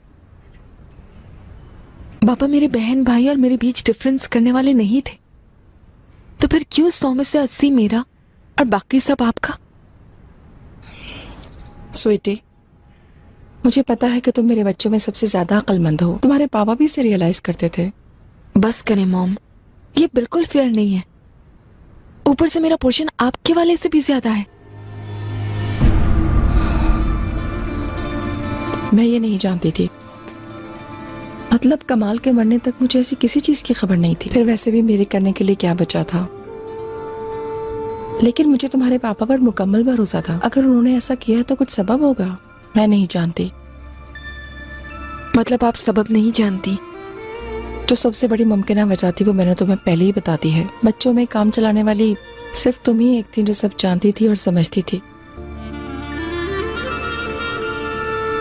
पापा मेरे बहन भाई और मेरे बीच डिफरेंस करने वाले नहीं थे, तो फिर क्यों 100 में से 80 मेरा और बाकी सब आपका? स्वीटी, मुझे पता है कि तुम मेरे बच्चों में सबसे ज्यादा अक्लमंद हो। तुम्हारे पापा भी इसे रियलाइज करते थे। बस करें मॉम, ये बिल्कुल फेयर नहीं है। ऊपर से मेरा पोर्शन आपके वाले से भी ज्यादा है। मैं ये नहीं जानती थी, मतलब कमाल के मरने तक मुझे ऐसी किसी चीज की खबर नहीं थी। फिर वैसे भी मेरे करने के लिए क्या बचा था? लेकिन मुझे तुम्हारे पापा पर मुकम्मल भरोसा था। अगर उन्होंने ऐसा किया है तो कुछ सबब होगा, मैं नहीं जानती। मतलब आप सबब नहीं जानती? तो सबसे बड़ी मुमकिन वजह थी वो मैंने तुम्हें पहले ही बता दी है। बच्चों में काम चलाने वाली सिर्फ तुम ही एक थी जो सब जानती थी और समझती थी।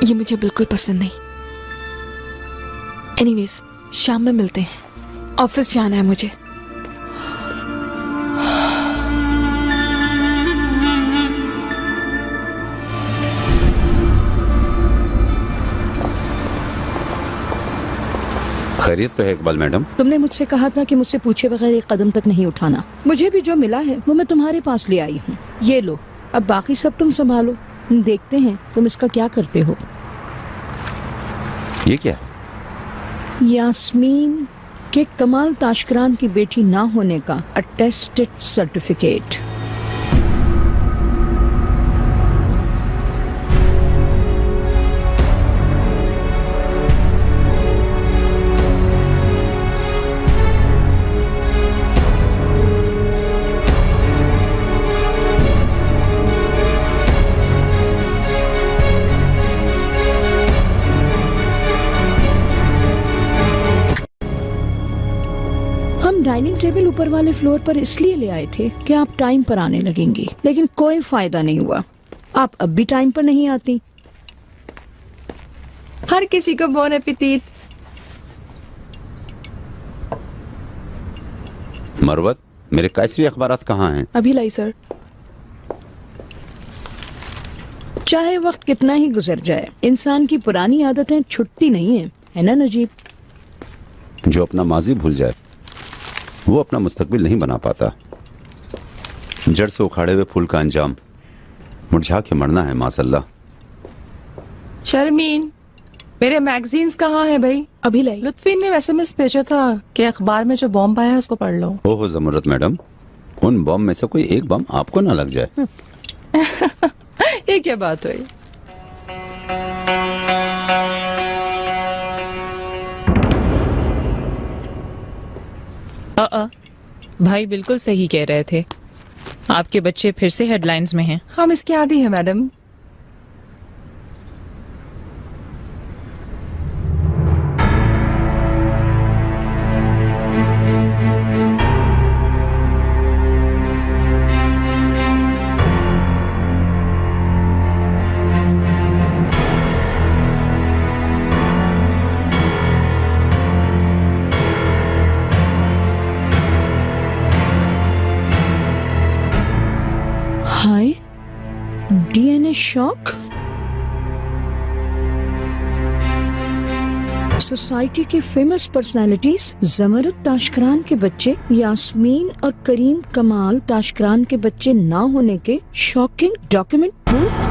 ये मुझे बिल्कुल पसंद नहीं। एनीवेज, शाम में मिलते हैं, ऑफिस जाना है मुझे। खैरियत तो है इकबाल मैडम? तुमने मुझसे कहा था कि मुझसे पूछे बगैर एक कदम तक नहीं उठाना। मुझे भी जो मिला है वो मैं तुम्हारे पास ले आई हूँ। ये लो, अब बाकी सब तुम संभालो। देखते हैं तुम इसका क्या करते हो। ये क्या? यास्मीन के कमाल ताशकरान की बेटी ना होने का अटेस्टेड सर्टिफिकेट। टेबल ऊपर वाले फ्लोर पर इसलिए ले आए थे कि आप टाइम पर आने लगेंगी, लेकिन कोई फायदा नहीं हुआ। आप अब भी टाइम पर नहीं आती। हर किसी को बोन एपेटीट। मरवत, मेरे कैसरी अखबारात कहाँ हैं? अभी लाई सर। चाहे वक्त कितना ही गुजर जाए, इंसान की पुरानी आदतें छुटती नहीं है ना नजीब? जो अपना माजी भूल जाए वो अपना मुस्तकबिल नहीं बना पाता। जड़ से उखाड़े हुए फूल का अंजाम मुरझा के मरना है मासल्ला। शर्मीन, मेरे मैगजीन्स कहाँ हैं भाई? अभी लाई। लुत्फीन ने एसएमएस भेजा था कि अखबार में जो बॉम्ब आया है उसको पढ़ लो। ओहो ज़मुरत मैडम, उन बॉम्ब में से कोई एक बम आपको ना लग जाए। ये क्या बात हुई? भाई बिल्कुल सही कह रहे थे, आपके बच्चे फिर से हेडलाइंस में हैं। हम इसके आदी हैं मैडम। हाय, डीएनए शॉक। सोसाइटी के फेमस पर्सनालिटीज ज़मरुद ताशकरान के बच्चे यास्मीन और करीम कमाल ताशकरान के बच्चे ना होने के शॉकिंग डॉक्यूमेंट प्रूफ।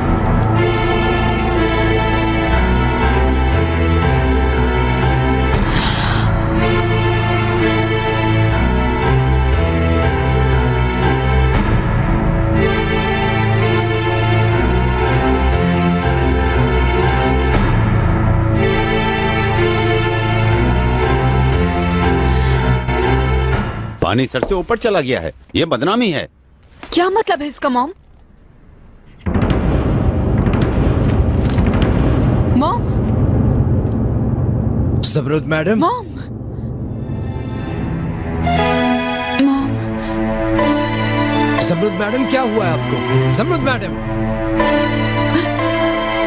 पानी सर से ऊपर चला गया है, ये बदनामी है। क्या मतलब है इसका mom? Mom, Zamrud madam. Mom, mom, Zamrud madam क्या हुआ है आपको? ज़मरुद मैडम,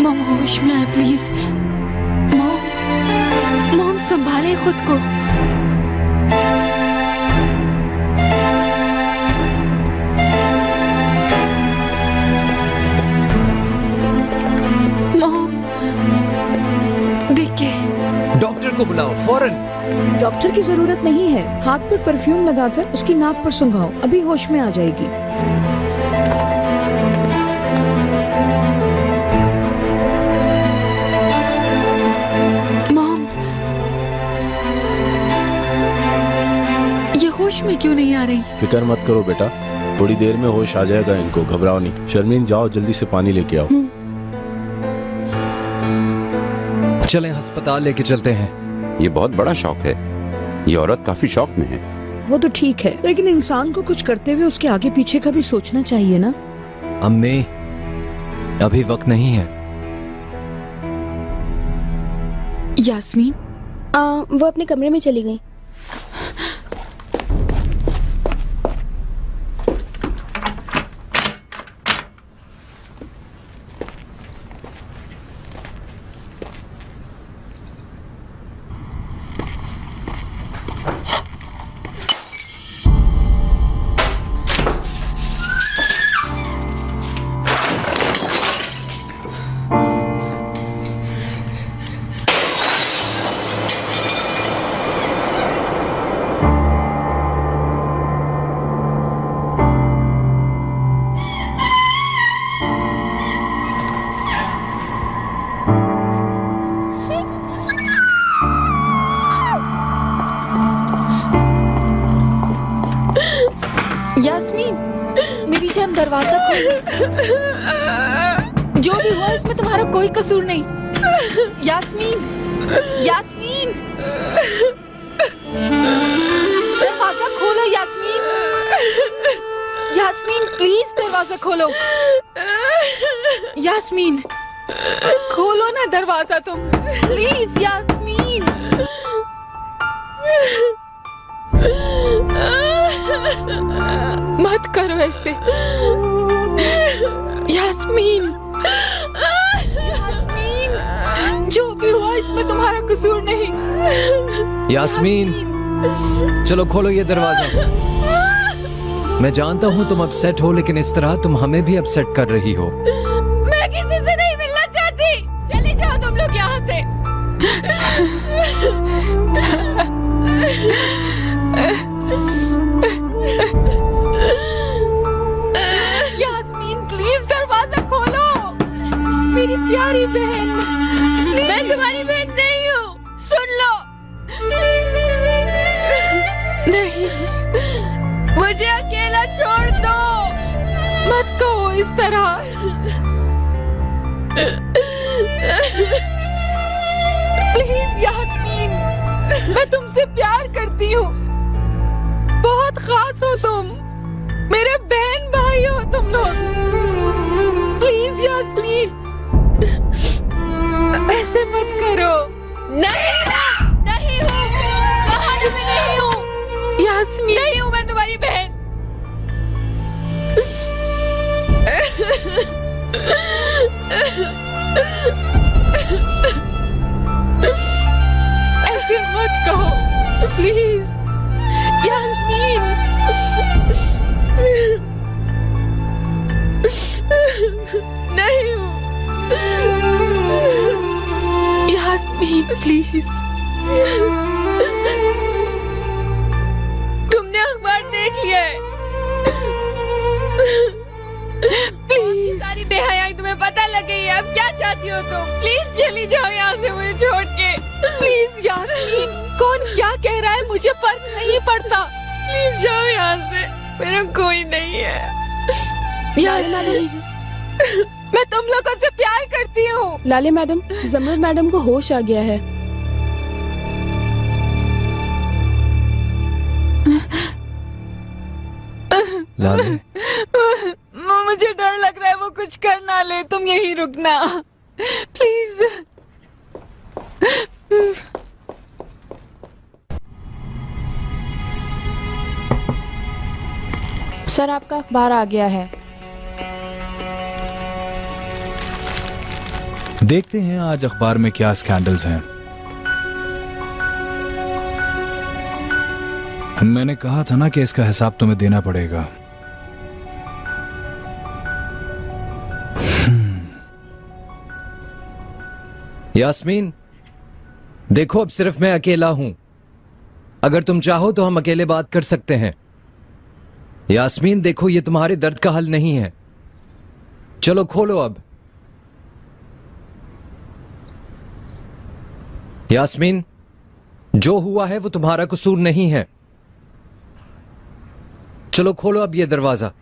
मॉम होश में आए प्लीज। मॉम, मॉम संभाले खुद को। डॉक्टर को बुलाओ फौरन। डॉक्टर की जरूरत नहीं है, हाथ पर परफ्यूम लगाकर उसकी नाक पर सुंघाओ, अभी होश में आ जाएगी। मॉम, ये होश में क्यों नहीं आ रही? फिक्र मत करो बेटा, थोड़ी देर में होश आ जाएगा इनको, घबराओ नहीं। शर्मीन जाओ जल्दी से पानी लेके आओ। चलें अस्पताल लेके चलते हैं। ये बहुत बड़ा शौक है, ये औरत काफी शौक में है। वो तो ठीक है, लेकिन इंसान को कुछ करते हुए उसके आगे पीछे का भी सोचना चाहिए ना। अम्मी, अभी वक्त नहीं है। यास्मीन, वो अपने कमरे में चली गई। यास्मीन, मेरी जान दरवाजा खोल। जो भी हुआ इसमें तुम्हारा कोई कसूर नहीं। यास्मीन, यास्मीन, दरवाजा खोलो यास्मीन। यास्मीन प्लीज दरवाजा खोलो। यास्मीन खोलो ना दरवाजा तुम, प्लीज यास्मीन। ऐसे? यास्मीन, यास्मीन, जो भी हुआ इसमें तुम्हारा कसूर नहीं। यास्मीन, चलो खोलो ये दरवाजा। मैं जानता हूँ तुम अपसेट हो, लेकिन इस तरह तुम हमें भी अपसेट कर रही हो। मैं किसी से नहीं मिलना चाहती। चले जाओ तुम लोग यहाँ से। यास्मीन प्लीज दरवाजा खोलो। मेरी प्यारी बहन। मैं तुम्हारी बहन नहीं हूँ, सुन लो। नहीं, मुझे अकेला छोड़ दो। मत कहो इस तरह। प्लीज यास्मीन, मैं तुमसे प्यार करती हूँ। बहुत खास हो तुम, मेरे बहन भाई हो तुम लोग। प्लीज यास्मीन, ऐसे मत करो। नहीं, नहीं हूँ, कहानी में नहीं हूँ। यास्मीन, नहीं हूँ मैं तुम्हारी बहन। ऐसे मत कहो प्लीज यास्मीन। नहीं हूँ यास्मीन, प्लीज। तुमने अखबार देख लिया है। प्लीज, सारी बेहयाई तुम्हें पता लग गई है। अब क्या चाहती हो तुम? प्लीज चली जाओ यहाँ से मुझे छोड़ के। प्लीज यास्मीन, कौन क्या कह रहा है मुझे फर्क नहीं पड़ता। प्लीज जाओ यहाँ से, मेरा कोई नहीं है। यास्मीन, मैं तुम लोगों से प्यार करती हूँ। लाले मैडम, जमरुद मैडम को होश आ गया है। लाले, मुझे डर लग रहा है वो कुछ कर ना ले। तुम यहीं रुकना प्लीज। सर, आपका अखबार आ गया है। देखते हैं आज अखबार में क्या स्कैंडल्स हैं। मैंने कहा था ना कि इसका हिसाब तुम्हें देना पड़ेगा। यास्मीन, देखो अब सिर्फ मैं अकेला हूं। अगर तुम चाहो तो हम अकेले बात कर सकते हैं। यास्मीन देखो, ये तुम्हारे दर्द का हल नहीं है। चलो खोलो अब। यास्मीन, जो हुआ है वो तुम्हारा कसूर नहीं है। चलो खोलो अब ये दरवाजा।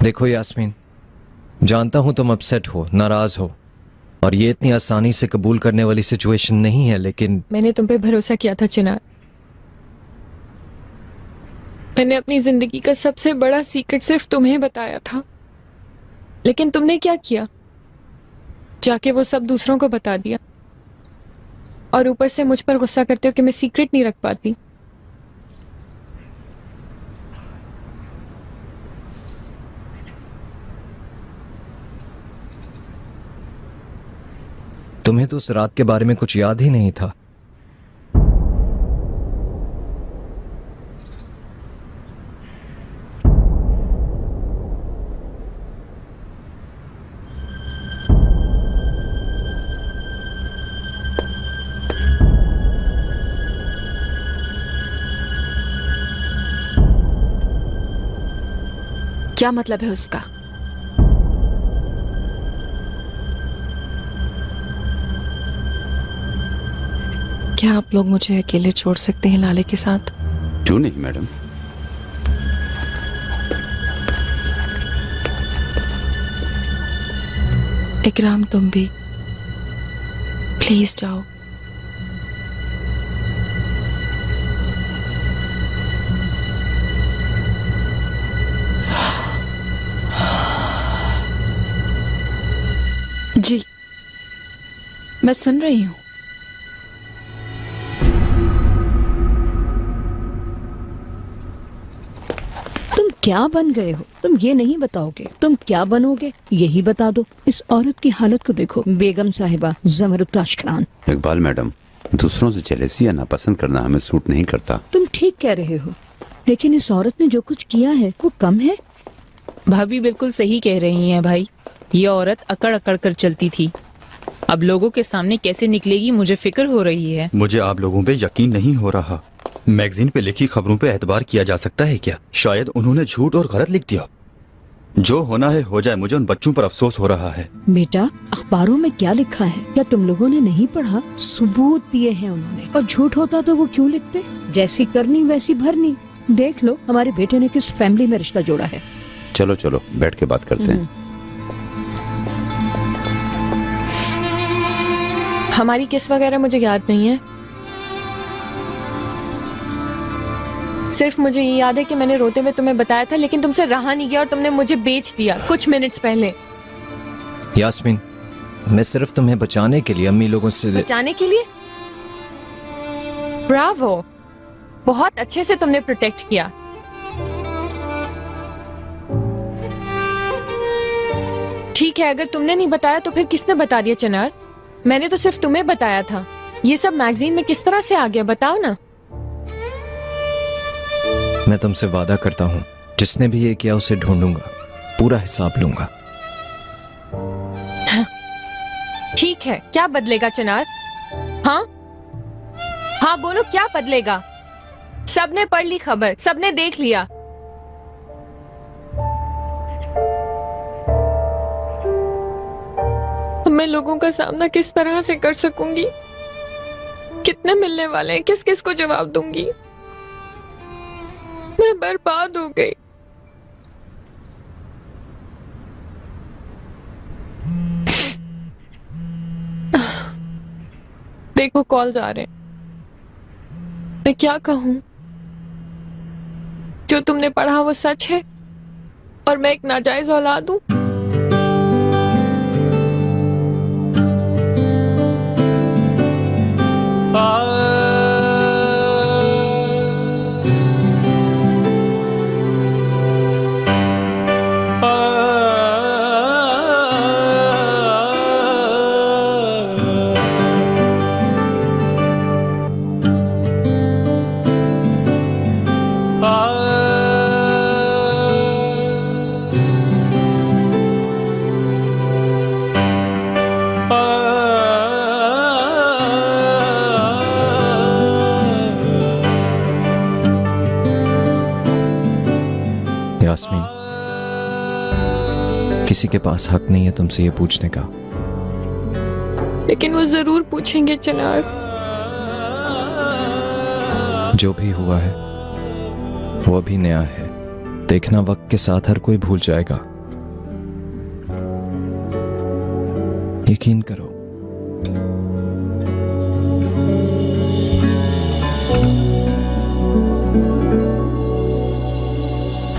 देखो यास्मीन, जानता हूं तुम अपसेट हो, नाराज हो, और ये इतनी आसानी से कबूल करने वाली सिचुएशन नहीं है, लेकिन मैंने तुम पे भरोसा किया था चिनार। मैंने अपनी जिंदगी का सबसे बड़ा सीक्रेट सिर्फ तुम्हें बताया था, लेकिन तुमने क्या किया? जाके वो सब दूसरों को बता दिया, और ऊपर से मुझ पर गुस्सा करते हो कि मैं सीक्रेट नहीं रख पाती। तुम्हें तो उस रात के बारे में कुछ याद ही नहीं था। क्या मतलब है उसका? क्या आप लोग मुझे अकेले छोड़ सकते हैं लाले के साथ? क्यों नहीं मैडम? इकराम तुम भी प्लीज जाओ। जी मैं सुन रही हूँ। तुम क्या बन गए हो? तुम ये नहीं बताओगे तुम क्या बनोगे, यही बता दो। इस औरत की हालत को देखो। बेगम साहिबा ज़मरुद ताशकरान। इकबाल मैडम, दूसरों से जेलसी या नापसंद करना हमें सूट नहीं करता। तुम ठीक कह रहे हो, लेकिन इस औरत ने जो कुछ किया है वो कम है? भाभी बिल्कुल सही कह रही हैं भाई। ये औरत अकड़ अकड़ कर चलती थी, अब लोगों के सामने कैसे निकलेगी मुझे फिक्र हो रही है। मुझे आप लोगों पे यकीन नहीं हो रहा। मैगजीन पे लिखी खबरों पे एतबार किया जा सकता है क्या? शायद उन्होंने झूठ और गलत लिख दिया। जो होना है हो जाए, मुझे उन बच्चों पर अफसोस हो रहा है। बेटा, अखबारों में क्या लिखा है क्या तुम लोगों ने नहीं पढ़ा? सबूत दिए हैं उन्होंने, और झूठ होता तो वो क्यों लिखते? जैसी करनी वैसी भरनी। देख लो हमारे बेटे ने किस फैमिली में रिश्ता जोड़ा है। चलो चलो बैठ के बात करते हैं। हमारी किस वगैरह मुझे याद नहीं है, सिर्फ मुझे ये याद है कि मैंने रोते हुए तुम्हें बताया था, लेकिन तुमसे रहा नहीं गया और तुमने मुझे बेच दिया कुछ मिनट्स पहले। यास्मीन, मैं सिर्फ तुम्हें बचाने के लिए अम्मी लोगों से। बचाने के लिए? ब्रावो, बहुत अच्छे से तुमने प्रोटेक्ट किया। ठीक है, अगर तुमने नहीं बताया तो फिर किसने बता दिया चिनार? मैंने तो सिर्फ तुम्हें बताया था। ये सब मैगजीन में किस तरह से आ गया बताओ ना। मैं तुमसे वादा करता हूँ, जिसने भी ये किया उसे ढूंढूंगा, पूरा हिसाब लूंगा। ठीक है, क्या बदलेगा चिनार? हाँ हाँ बोलो, क्या बदलेगा? सबने पढ़ ली खबर, सबने देख लिया। मैं लोगों का सामना किस तरह से कर सकूंगी? कितने मिलने वाले हैं, किस किस को जवाब दूंगी? मैं बर्बाद हो गई। देखो कॉल्स आ रहे हैं, मैं क्या कहूं? जो तुमने पढ़ा वो सच है और मैं एक नाजायज औलाद हूं। यास्मीन, किसी के पास हक नहीं है तुमसे ये पूछने का। लेकिन वो जरूर पूछेंगे चिनार। जो भी हुआ है वो अभी नया है, देखना वक्त के साथ हर कोई भूल जाएगा, यकीन करो।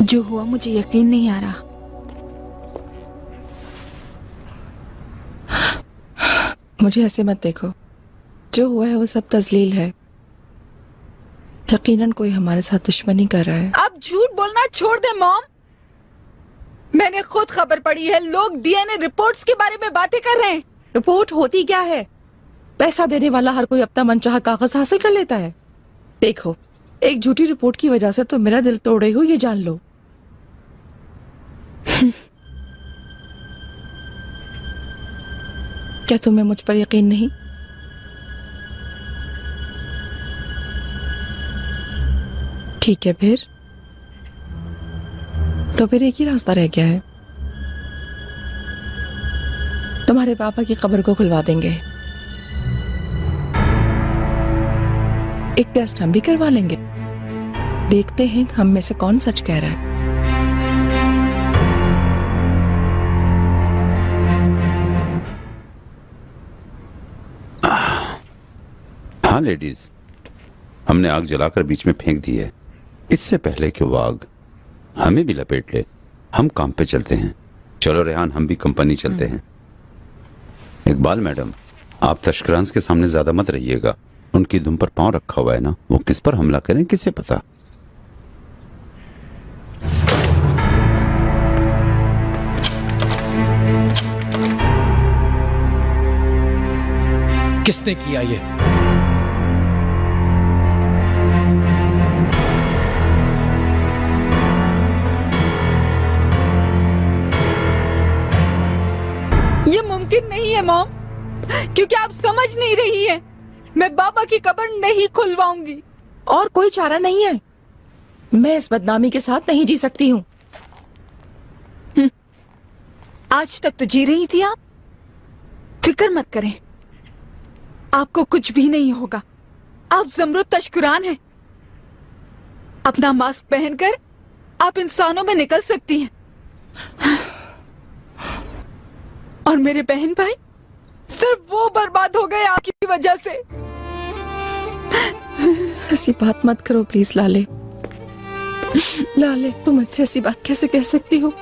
जो हुआ मुझे यकीन नहीं आ रहा। मुझे ऐसे मत देखो, जो हुआ है वो सब तजलील है। यकीनन कोई हमारे साथ दुश्मनी कर रहा है। अब झूठ बोलना छोड़ दे मॉम। मैंने खुद खबर पढ़ी है, लोग डीएनए रिपोर्ट्स के बारे में बातें कर रहे हैं। रिपोर्ट होती क्या है? पैसा देने वाला हर कोई अपना मनचाहा कागज हासिल कर लेता है। देखो, एक झूठी रिपोर्ट की वजह से तो मेरा दिल तोड़े हो, ये जान लो। क्या तुम्हें मुझ पर यकीन नहीं? ठीक है, फिर तो फिर एक ही रास्ता रह गया है। तुम्हारे पापा की कब्र को खुलवा देंगे। एक टेस्ट हम भी करवा लेंगे, देखते हैं हम में से कौन सच कह रहा है। हाँ लेडीज, हमने आग जलाकर बीच में फेंक दी है। इससे पहले कि वो आग हमें भी लपेट ले, हम काम पे चलते हैं। चलो रेहान, हम भी कंपनी चलते हैं। इकबाल मैडम, आप तशकरांस के सामने ज्यादा मत रहिएगा। उनकी दुम पर पांव रखा हुआ है ना, वो किस पर हमला करें किसे पता। किसने किया ये? ये मुमकिन नहीं है मॉम, क्योंकि आप समझ नहीं रही हैं। मैं बाबा की कब्र नहीं खुलवाऊंगी। और कोई चारा नहीं है। मैं इस बदनामी के साथ नहीं जी सकती हूँ। आज तक तो जी रही थी आप। फिक्र मत करें, आपको कुछ भी नहीं होगा। आप ज़मरुद तशकुरान हैं। अपना मास्क पहनकर आप इंसानों में निकल सकती हैं। और मेरे बहन भाई सिर्फ वो बर्बाद हो गए आपकी वजह से। ऐसी बात मत करो प्लीज लाले। लाले, तुम मुझसे ऐसी बात कैसे कह सकती हो?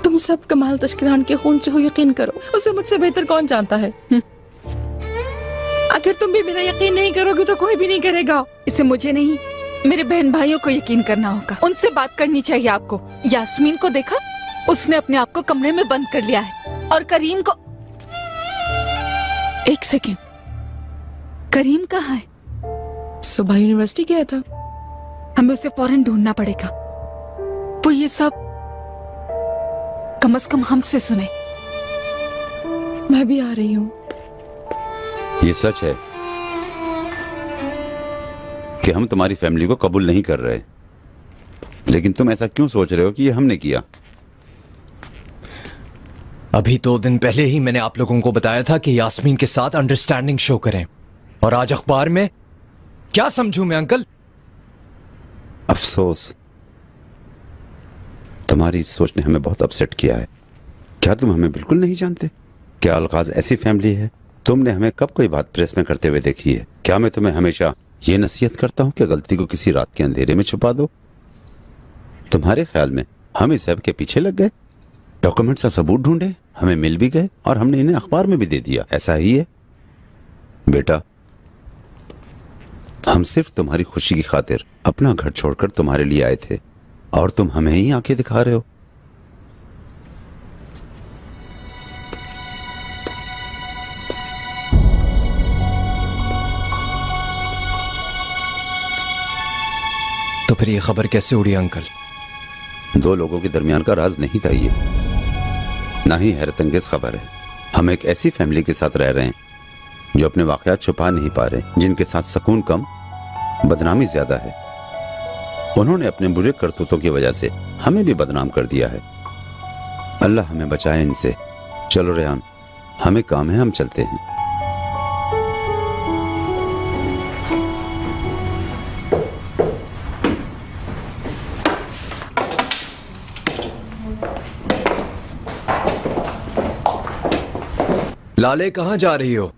तुम सब कमाल तशकरान के खून से हो, यकीन करो। उसे मुझसे बेहतर कौन जानता है? अगर तुम भी मेरा यकीन नहीं करोगे तो कोई भी नहीं करेगा। इसे मुझे नहीं, मेरे बहन भाइयों को यकीन करना होगा। उनसे बात करनी चाहिए आपको। यास्मीन को देखा, उसने अपने आप को कमरे में बंद कर लिया है। और करीम को, एक सेकेंड, करीम कहाँ है? सुबह यूनिवर्सिटी गया था। हमें उसे फौरन ढूंढना पड़ेगा। वो ये सब कम से कम हमसे सुने। मैं भी आ रही हूँ। ये सच है कि हम तुम्हारी फैमिली को कबूल नहीं कर रहे, लेकिन तुम ऐसा क्यों सोच रहे हो कि ये हमने किया? अभी 2 दिन पहले ही मैंने आप लोगों को बताया था कि यास्मीन के साथ अंडरस्टैंडिंग शो करें, और आज अखबार में क्या समझूं मैं अंकल? अफसोस, तुम्हारी इस सोच ने हमें बहुत अपसेट किया है। क्या तुम हमें बिल्कुल नहीं जानते? क्या अलगाज ऐसी फैमिली है? तुमने हमें कब कोई बात प्रेस में करते हुए देखी है? क्या मैं तुम्हें हमेशा ये नसीहत करता हूं कि गलती को किसी रात के अंधेरे में छुपा दो? तुम्हारे ख्याल में हम इस सब के पीछे लग गए, डॉक्यूमेंट्स का सबूत ढूंढे, हमें मिल भी गए और हमने इन्हें अखबार में भी दे दिया। ऐसा ही है बेटा। हम सिर्फ तुम्हारी खुशी की खातिर अपना घर छोड़कर तुम्हारे लिए आए थे, और तुम हमें ही आंखें दिखा रहे हो। तो फिर ये खबर कैसे उड़ी अंकल? 2 लोगों के दरमियान का राज नहीं था ये, ना ही हैरतअंगेज खबर है। हम एक ऐसी फैमिली के साथ रह रहे हैं जो अपने वाकयात छुपा नहीं पा रहे, जिनके साथ सुकून कम, बदनामी ज्यादा है। उन्होंने अपने बुरे करतूतों की वजह से हमें भी बदनाम कर दिया है। अल्लाह हमें बचाए इनसे। चलो रेहान, हमें काम है, हम चलते हैं। लाले, कहाँ जा रही हो?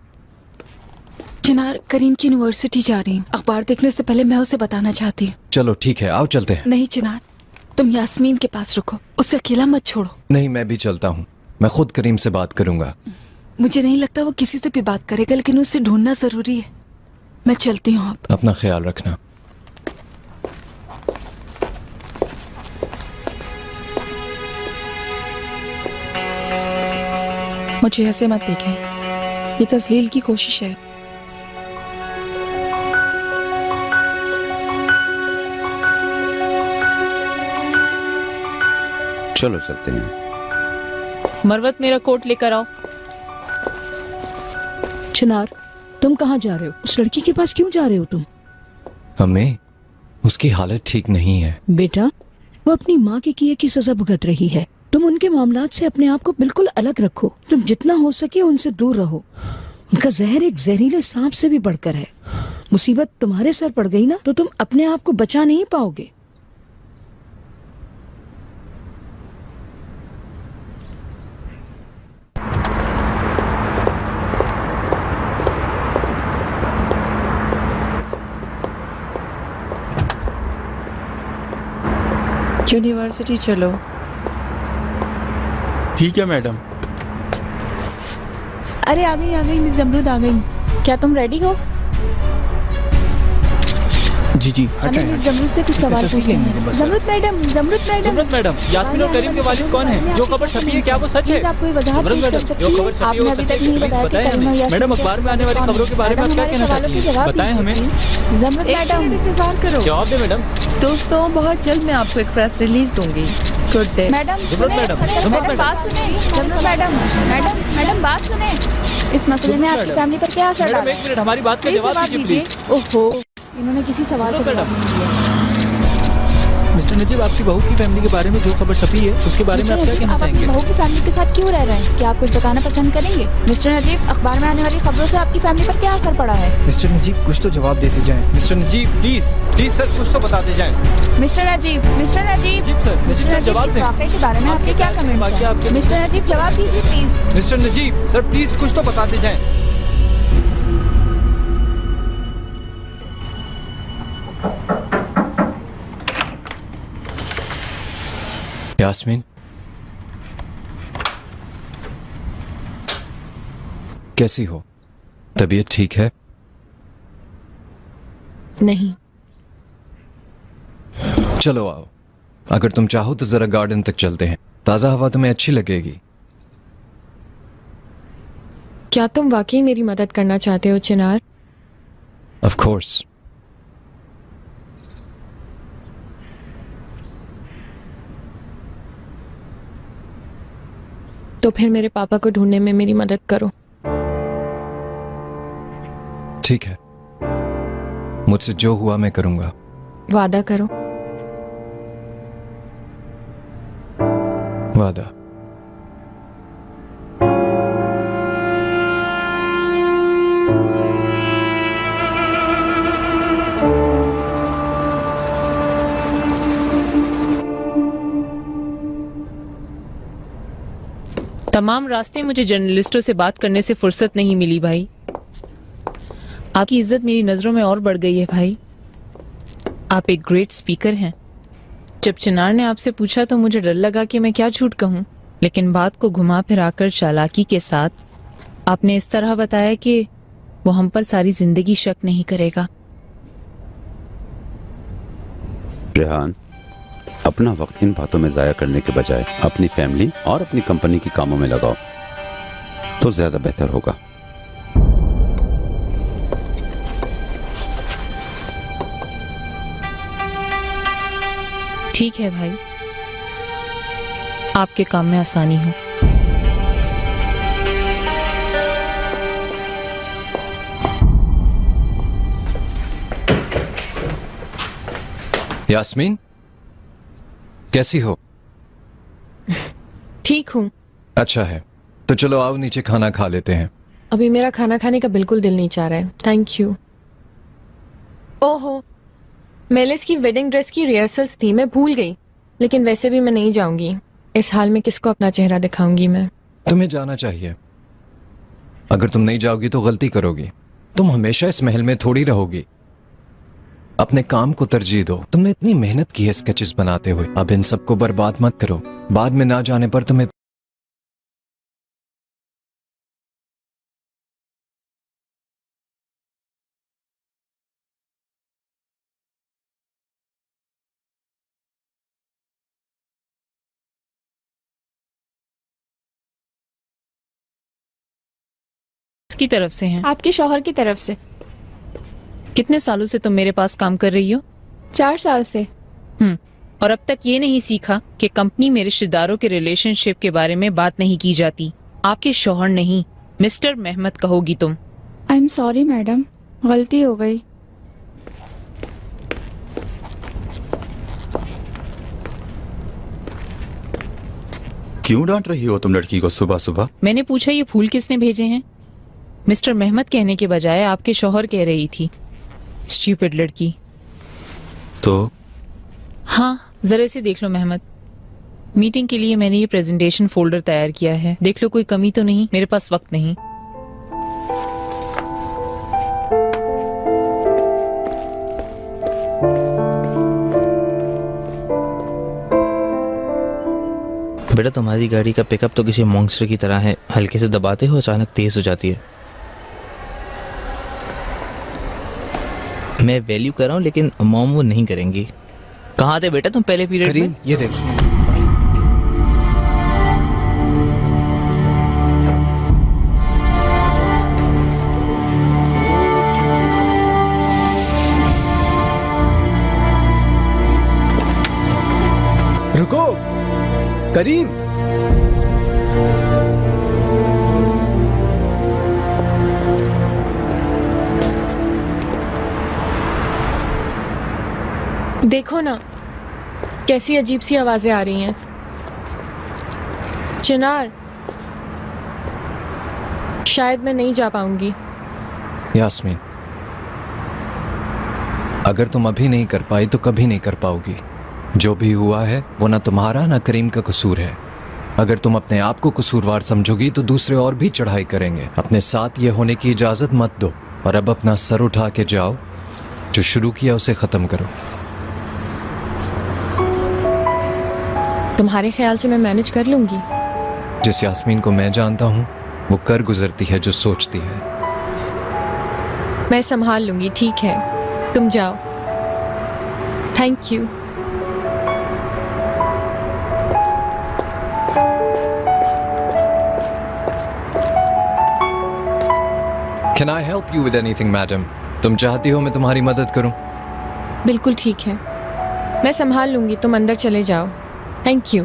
चिनार, करीम की यूनिवर्सिटी जा रही हूँ। अखबार देखने से पहले मैं उसे बताना चाहती हूँ। चलो ठीक है, आओ चलते हैं। नहीं चिनार, तुम यास्मीन के पास रुको, उसे अकेला मत छोड़ो। नहीं, मैं भी चलता हूँ। मैं खुद करीम से बात करूंगा। मुझे नहीं लगता वो किसी से भी बात करेगा, लेकिन उसे ढूंढना जरूरी है। मैं चलती हूँ। आप अपना ख्याल रखना। मुझे ऐसे मत देखें, ये तस्लील की कोशिश है। चलो चलते हैं। मरवत, मेरा कोट लेकर आओ। चिनार, तुम कहाँ जा रहे हो? उस लड़की के पास क्यों जा रहे हो तुम? हमें उसकी हालत ठीक नहीं है। बेटा, वो अपनी माँ के किए की सजा भुगत रही है। तुम उनके मामलात से अपने आप को बिल्कुल अलग रखो। तुम जितना हो सके उनसे दूर रहो। उनका जहर एक जहरीले सांप से भी बढ़कर है। मुसीबत तुम्हारे सर पड़ गई ना तो तुम अपने आप को बचा नहीं पाओगे। यूनिवर्सिटी चलो। ठीक है मैडम। अरे आ गई मिस जमरूद आ गई। क्या तुम रेडी हो? जी जी हमें मिस जमरूद से कुछ सवाल पूछने हैं। जमरूद मैडम यास्मीन और करीम के वालिद कौन हैं? जो खबर छपी है क्या वो सच है? आप कोई वजह पेश कर सकती जो हैं? खबर छपी है आपने वो अभी सच है तक नहीं प्लीज बताया कि बताएं करीम और हमें। यास्मीन मैडम क्या अखबार में आने वाली कौन खबरों के बारे में आप मैडम, क्या कहना हमारे चाहती सवालों हैं? के बताएं हमें। जमरूद एक मैडम मिनट इंतजार करो। जवाब दे मैडम। दोस्तों बहुत जल्द मैं आपको एक प्रेस रिलीज दूंगी। Good day. Madam Jamrud madam बात सुने। जमरूद मैडम बात सुने। इस मसले ने आपकी फैमिली पर क्या असर मैडम डाला? एक मिनट हमारी बात का जवाब दीजिए प्लीज। ओहो, इन्होंने किसी सवाल का जवाब नहीं दिया। मिस्टर नजीब, आपकी बहू की फैमिली के बारे में जो खबर छपी है उसके बारे में आप क्या कहना आप अपनी चाहेंगे? बहू की फैमिली के साथ क्यों रह रहे हैं? क्या आप कुछ बताना पसंद करेंगे? मिस्टर नजीब, अखबार में आने वाली खबरों से आपकी फैमिली पर क्या असर पड़ा है? मिस्टर नजीब कुछ तो जवाब देते जाएं। मिस्टर नजीब प्लीज सर कुछ तो बताते जाएं। मिस्टर नजीब सर जवाब दें। वाकई के बारे में आपके क्या कमेंट्स हैं? मिस्टर नजीब जवाब दीजिए please. Mister Najeeb sir please कुछ तो बताते जाएं। यास्मीन, कैसी हो? तबीयत ठीक है? नहीं। चलो आओ, अगर तुम चाहो तो जरा गार्डन तक चलते हैं, ताजा हवा तुम्हें अच्छी लगेगी। क्या तुम वाकई मेरी मदद करना चाहते हो चिनार? Of course. तो फिर मेरे पापा को ढूंढने में मेरी मदद करो। ठीक है, मुझसे जो हुआ मैं करूंगा। वादा करो। वादा। तमाम रास्ते मुझे जर्नलिस्टों से बात करने से फुर्सत नहीं मिली भाई। आपकी इज्जत मेरी नजरों में और बढ़ गई है भाई। आप एक ग्रेट स्पीकर हैं। जब चिनार ने आपसे पूछा तो मुझे डर लगा कि मैं क्या झूठ कहूं, लेकिन बात को घुमा फिराकर चालाकी के साथ आपने इस तरह बताया कि वो हम पर सारी जिंदगी शक नहीं करेगा। रेहान, अपना वक्त इन बातों में जाया करने के बजाय अपनी फैमिली और अपनी कंपनी के कामों में लगाओ तो ज्यादा बेहतर होगा। ठीक है भाई, आपके काम में आसानी हो। यास्मीन, कैसी हो? ठीक हूँ। अच्छा है, तो चलो आओ नीचे खाना खा लेते हैं। अभी मेरा खाना खाने का बिल्कुल दिल नहीं चाह रहा है। Thank you. ओहो, मेलिस की वेडिंग ड्रेस की रिहर्सल्स थी, मैं भूल गई। लेकिन वैसे भी मैं नहीं जाऊंगी। इस हाल में किसको अपना चेहरा दिखाऊंगी मैं? तुम्हें जाना चाहिए। अगर तुम नहीं जाओगी तो गलती करोगी। तुम हमेशा इस महल में थोड़ी रहोगी। अपने काम को तरजीह दो। तुमने इतनी मेहनत की है स्केचेस बनाते हुए, अब इन सबको बर्बाद मत करो। बाद में ना जाने पर तुम्हें किसकी तरफ से हैं? आपके शौहर की तरफ से। कितने सालों से तुम मेरे पास काम कर रही हो? 4 साल से। और अब तक ये नहीं सीखा कि कंपनी में रिश्तेदारों के रिलेशनशिप के बारे में बात नहीं की जाती। आपके शौहर नहीं, मिस्टर मेहमद कहोगी तुम। आई एम सॉरी मैडम, गलती हो गई। क्यों डांट रही हो तुम लड़की को सुबह सुबह? मैंने पूछा ये फूल किसने भेजे हैं? मिस्टर मेहमद कहने के बजाय आपके शौहर कह रही थी। स्टूपिड लड़की। तो हाँ, जरा इसे देख लो मेहमद। मीटिंग के लिए मैंने ये प्रेजेंटेशन फोल्डर तैयार किया है। देख लो कोई कमी तो नहीं। मेरे पास वक्त नहीं। बेटा तुम्हारी गाड़ी का पिकअप तो किसी मॉन्स्टर की तरह है, हल्के से दबाते हो अचानक तेज हो जाती है। मैं वैल्यू कर रहा हूँ लेकिन मॉम वो नहीं करेंगी। कहाँ थे बेटा तुम पहले पीरियड में? ये देख रुको करीम। देखो ना कैसी अजीब सी आवाजें आ रही हैं। चिनार, शायद मैं नहीं जा पाऊंगी। यास्मीन, अगर तुम अभी नहीं कर पाई तो कभी नहीं कर पाओगी। जो भी हुआ है वो ना तुम्हारा ना करीम का कसूर है। अगर तुम अपने आप को कसूरवार समझोगी तो दूसरे और भी चढ़ाई करेंगे। अपने साथ ये होने की इजाजत मत दो और अब अपना सर उठा के जाओ। जो शुरू किया उसे खत्म करो। तुम्हारे ख्याल से मैं मैनेज कर लूंगी? जिस यास्मीन को मैं जानता हूँ वो कर गुजरती है जो सोचती है। मैं संभाल लूंगी, ठीक है, तुम जाओ। Thank you. Can I help you with anything, madam? तुम चाहती हो मैं तुम्हारी मदद करूं? बिल्कुल ठीक है, मैं संभाल लूंगी, तुम अंदर चले जाओ। Thank you.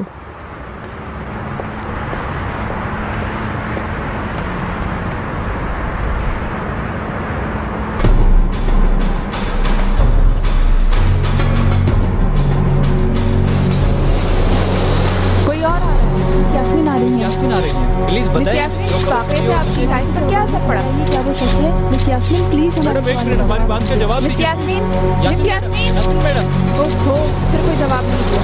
कोई और आ रहा है? मिस यास्मीन आ रही है। यास्मीन आ रही है, प्लीज मिस बताइए। यास्मीन, इस वाकये से आपकी लाइफ पर क्या असर पड़ा? क्या वो सच है? मिस यास्मीन प्लीज मैडम एक मिनट हमारी बात का जवाब मिस दीजिए। Yasmeen, miss Yasmeen madam. ओहो, फिर कोई जवाब नहीं दिया।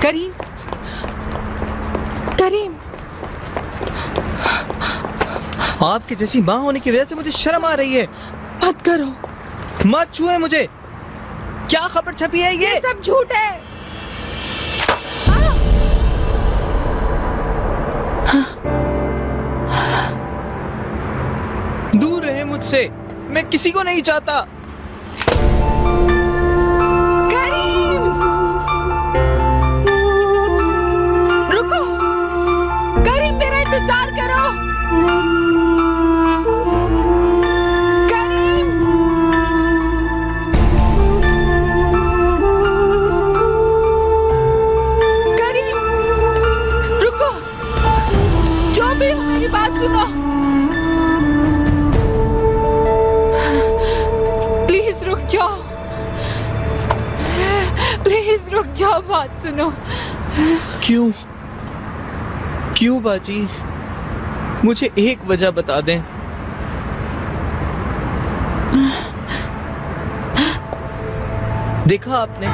करीम, करीम, आपकी जैसी माँ होने की वजह से मुझे शर्म आ रही है। मत करो, मत छुए मुझे। क्या खबर छपी है ये सब झूठ है। दूर रहे मुझसे, मैं किसी को नहीं चाहता। करीम, रुको, करीम मेरा इंतजार करो। करीम, करीम, रुको, जो भी हो मेरी बात सुनो। प्लीज रुक जाओ, प्लीज रुक जाओ, बात सुनो। क्यों क्यों बाजी, मुझे एक वजह बता दें। देखा आपने,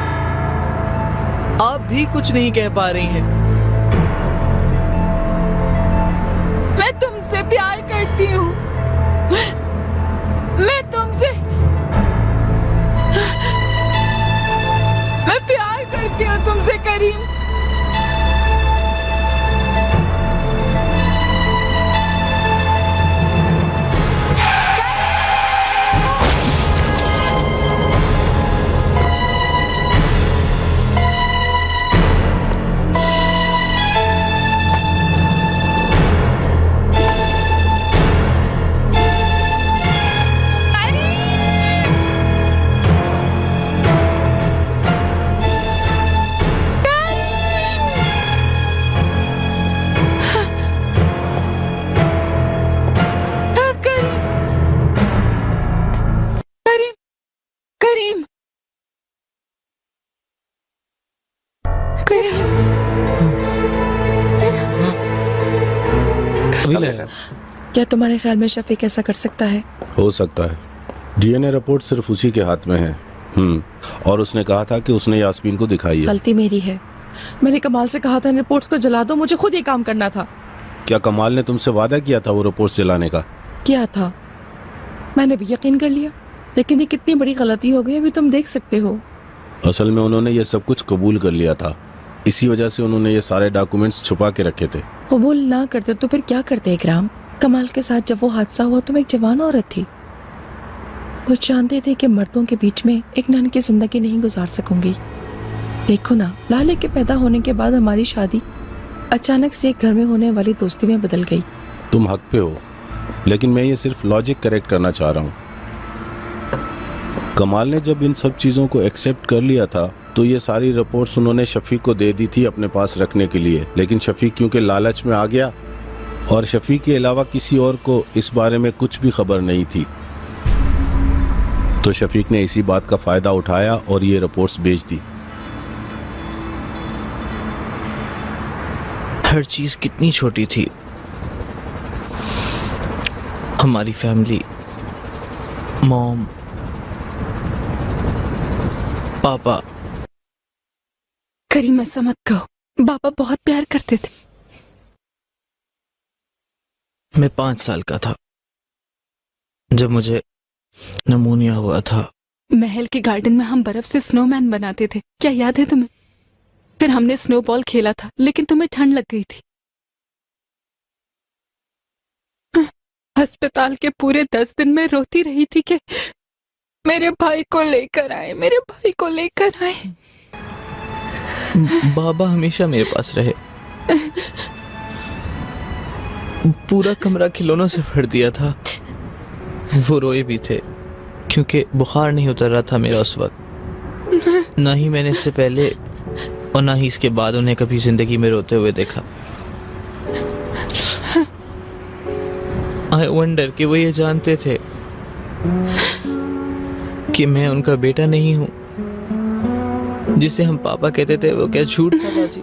आप भी कुछ नहीं कह पा रही हैं। मैं तुमसे प्यार करती हूँ, मैं तुमसे, मैं प्यार करती हूँ तुमसे करीम। अभी लाया। क्या तुम्हारे ख्याल में शफीक ऐसा कर सकता है? हो सकता है। डीएनए रिपोर्ट सिर्फ उसी के हाथ में है। और उसने कहा था कि उसने यास्मीन को दिखाई है। गलती मेरी है। मैंने कमाल से कहा था रिपोर्ट्स को जला दो, मुझे खुद ये काम करना था। क्या कमाल ने तुमसे वादा किया था वो रिपोर्ट्स जलाने का? किया था, मैंने भी यकीन कर लिया, लेकिन ये कितनी बड़ी गलती हो गई अभी तुम देख सकते हो। असल में उन्होंने ये सब कुछ कबूल कर लिया था, इसी वजह से उन्होंने ये सारे डॉक्यूमेंट्स छुपा के रखे थे। कबूल ना करते तो फिर क्या करते इकराम? कमाल के साथ जब वो हादसा हुआ तो मैं एक जवान औरत थी। वो जानते थे कि मर्दों के बीच में एक नन की जिंदगी नहीं गुजार सकूंगी। देखो ना, लाले के पैदा होने के बाद हमारी शादी अचानक से एक घर में होने वाली दोस्ती में बदल गई। तुम हक पे हो, लेकिन मैं ये सिर्फ लॉजिक करेक्ट करना चाह रहा हूँ। कमाल ने जब इन सब चीज़ों को एक्सेप्ट कर लिया था तो ये सारी रिपोर्ट्स उन्होंने शफीक को दे दी थी अपने पास रखने के लिए, लेकिन शफीक क्योंकि लालच में आ गया और शफीक के अलावा किसी और को इस बारे में कुछ भी खबर नहीं थी, तो शफीक ने इसी बात का फायदा उठाया और ये रिपोर्ट्स बेच दी। हर चीज कितनी छोटी थी। हमारी फैमिली, मॉम, पापा। करीम ऐसा मत कहो, पापा बहुत प्यार करते थे। मैं 5 साल का था जब मुझे निमोनिया हुआ था। महल के गार्डन में हम बर्फ से स्नोमैन बनाते थे, क्या याद है तुम्हें? फिर हमने स्नोबॉल खेला था, लेकिन तुम्हें ठंड लग गई थी। अस्पताल के पूरे 10 दिन में रोती रही थी कि मेरे भाई को लेकर आए, मेरे भाई को लेकर आए। बाबा हमेशा मेरे पास रहे। पूरा कमरा खिलौनों से भर दिया था। वो रोए भी थे क्योंकि बुखार नहीं उतर रहा था मेरा उस वक्त। ना ही मैंने इससे पहले और ना ही इसके बाद उन्हें कभी जिंदगी में रोते हुए देखा। आई वंडर कि वो ये जानते थे कि मैं उनका बेटा नहीं हूं। जिसे हम पापा कहते थे वो क्या झूठ था बाजी?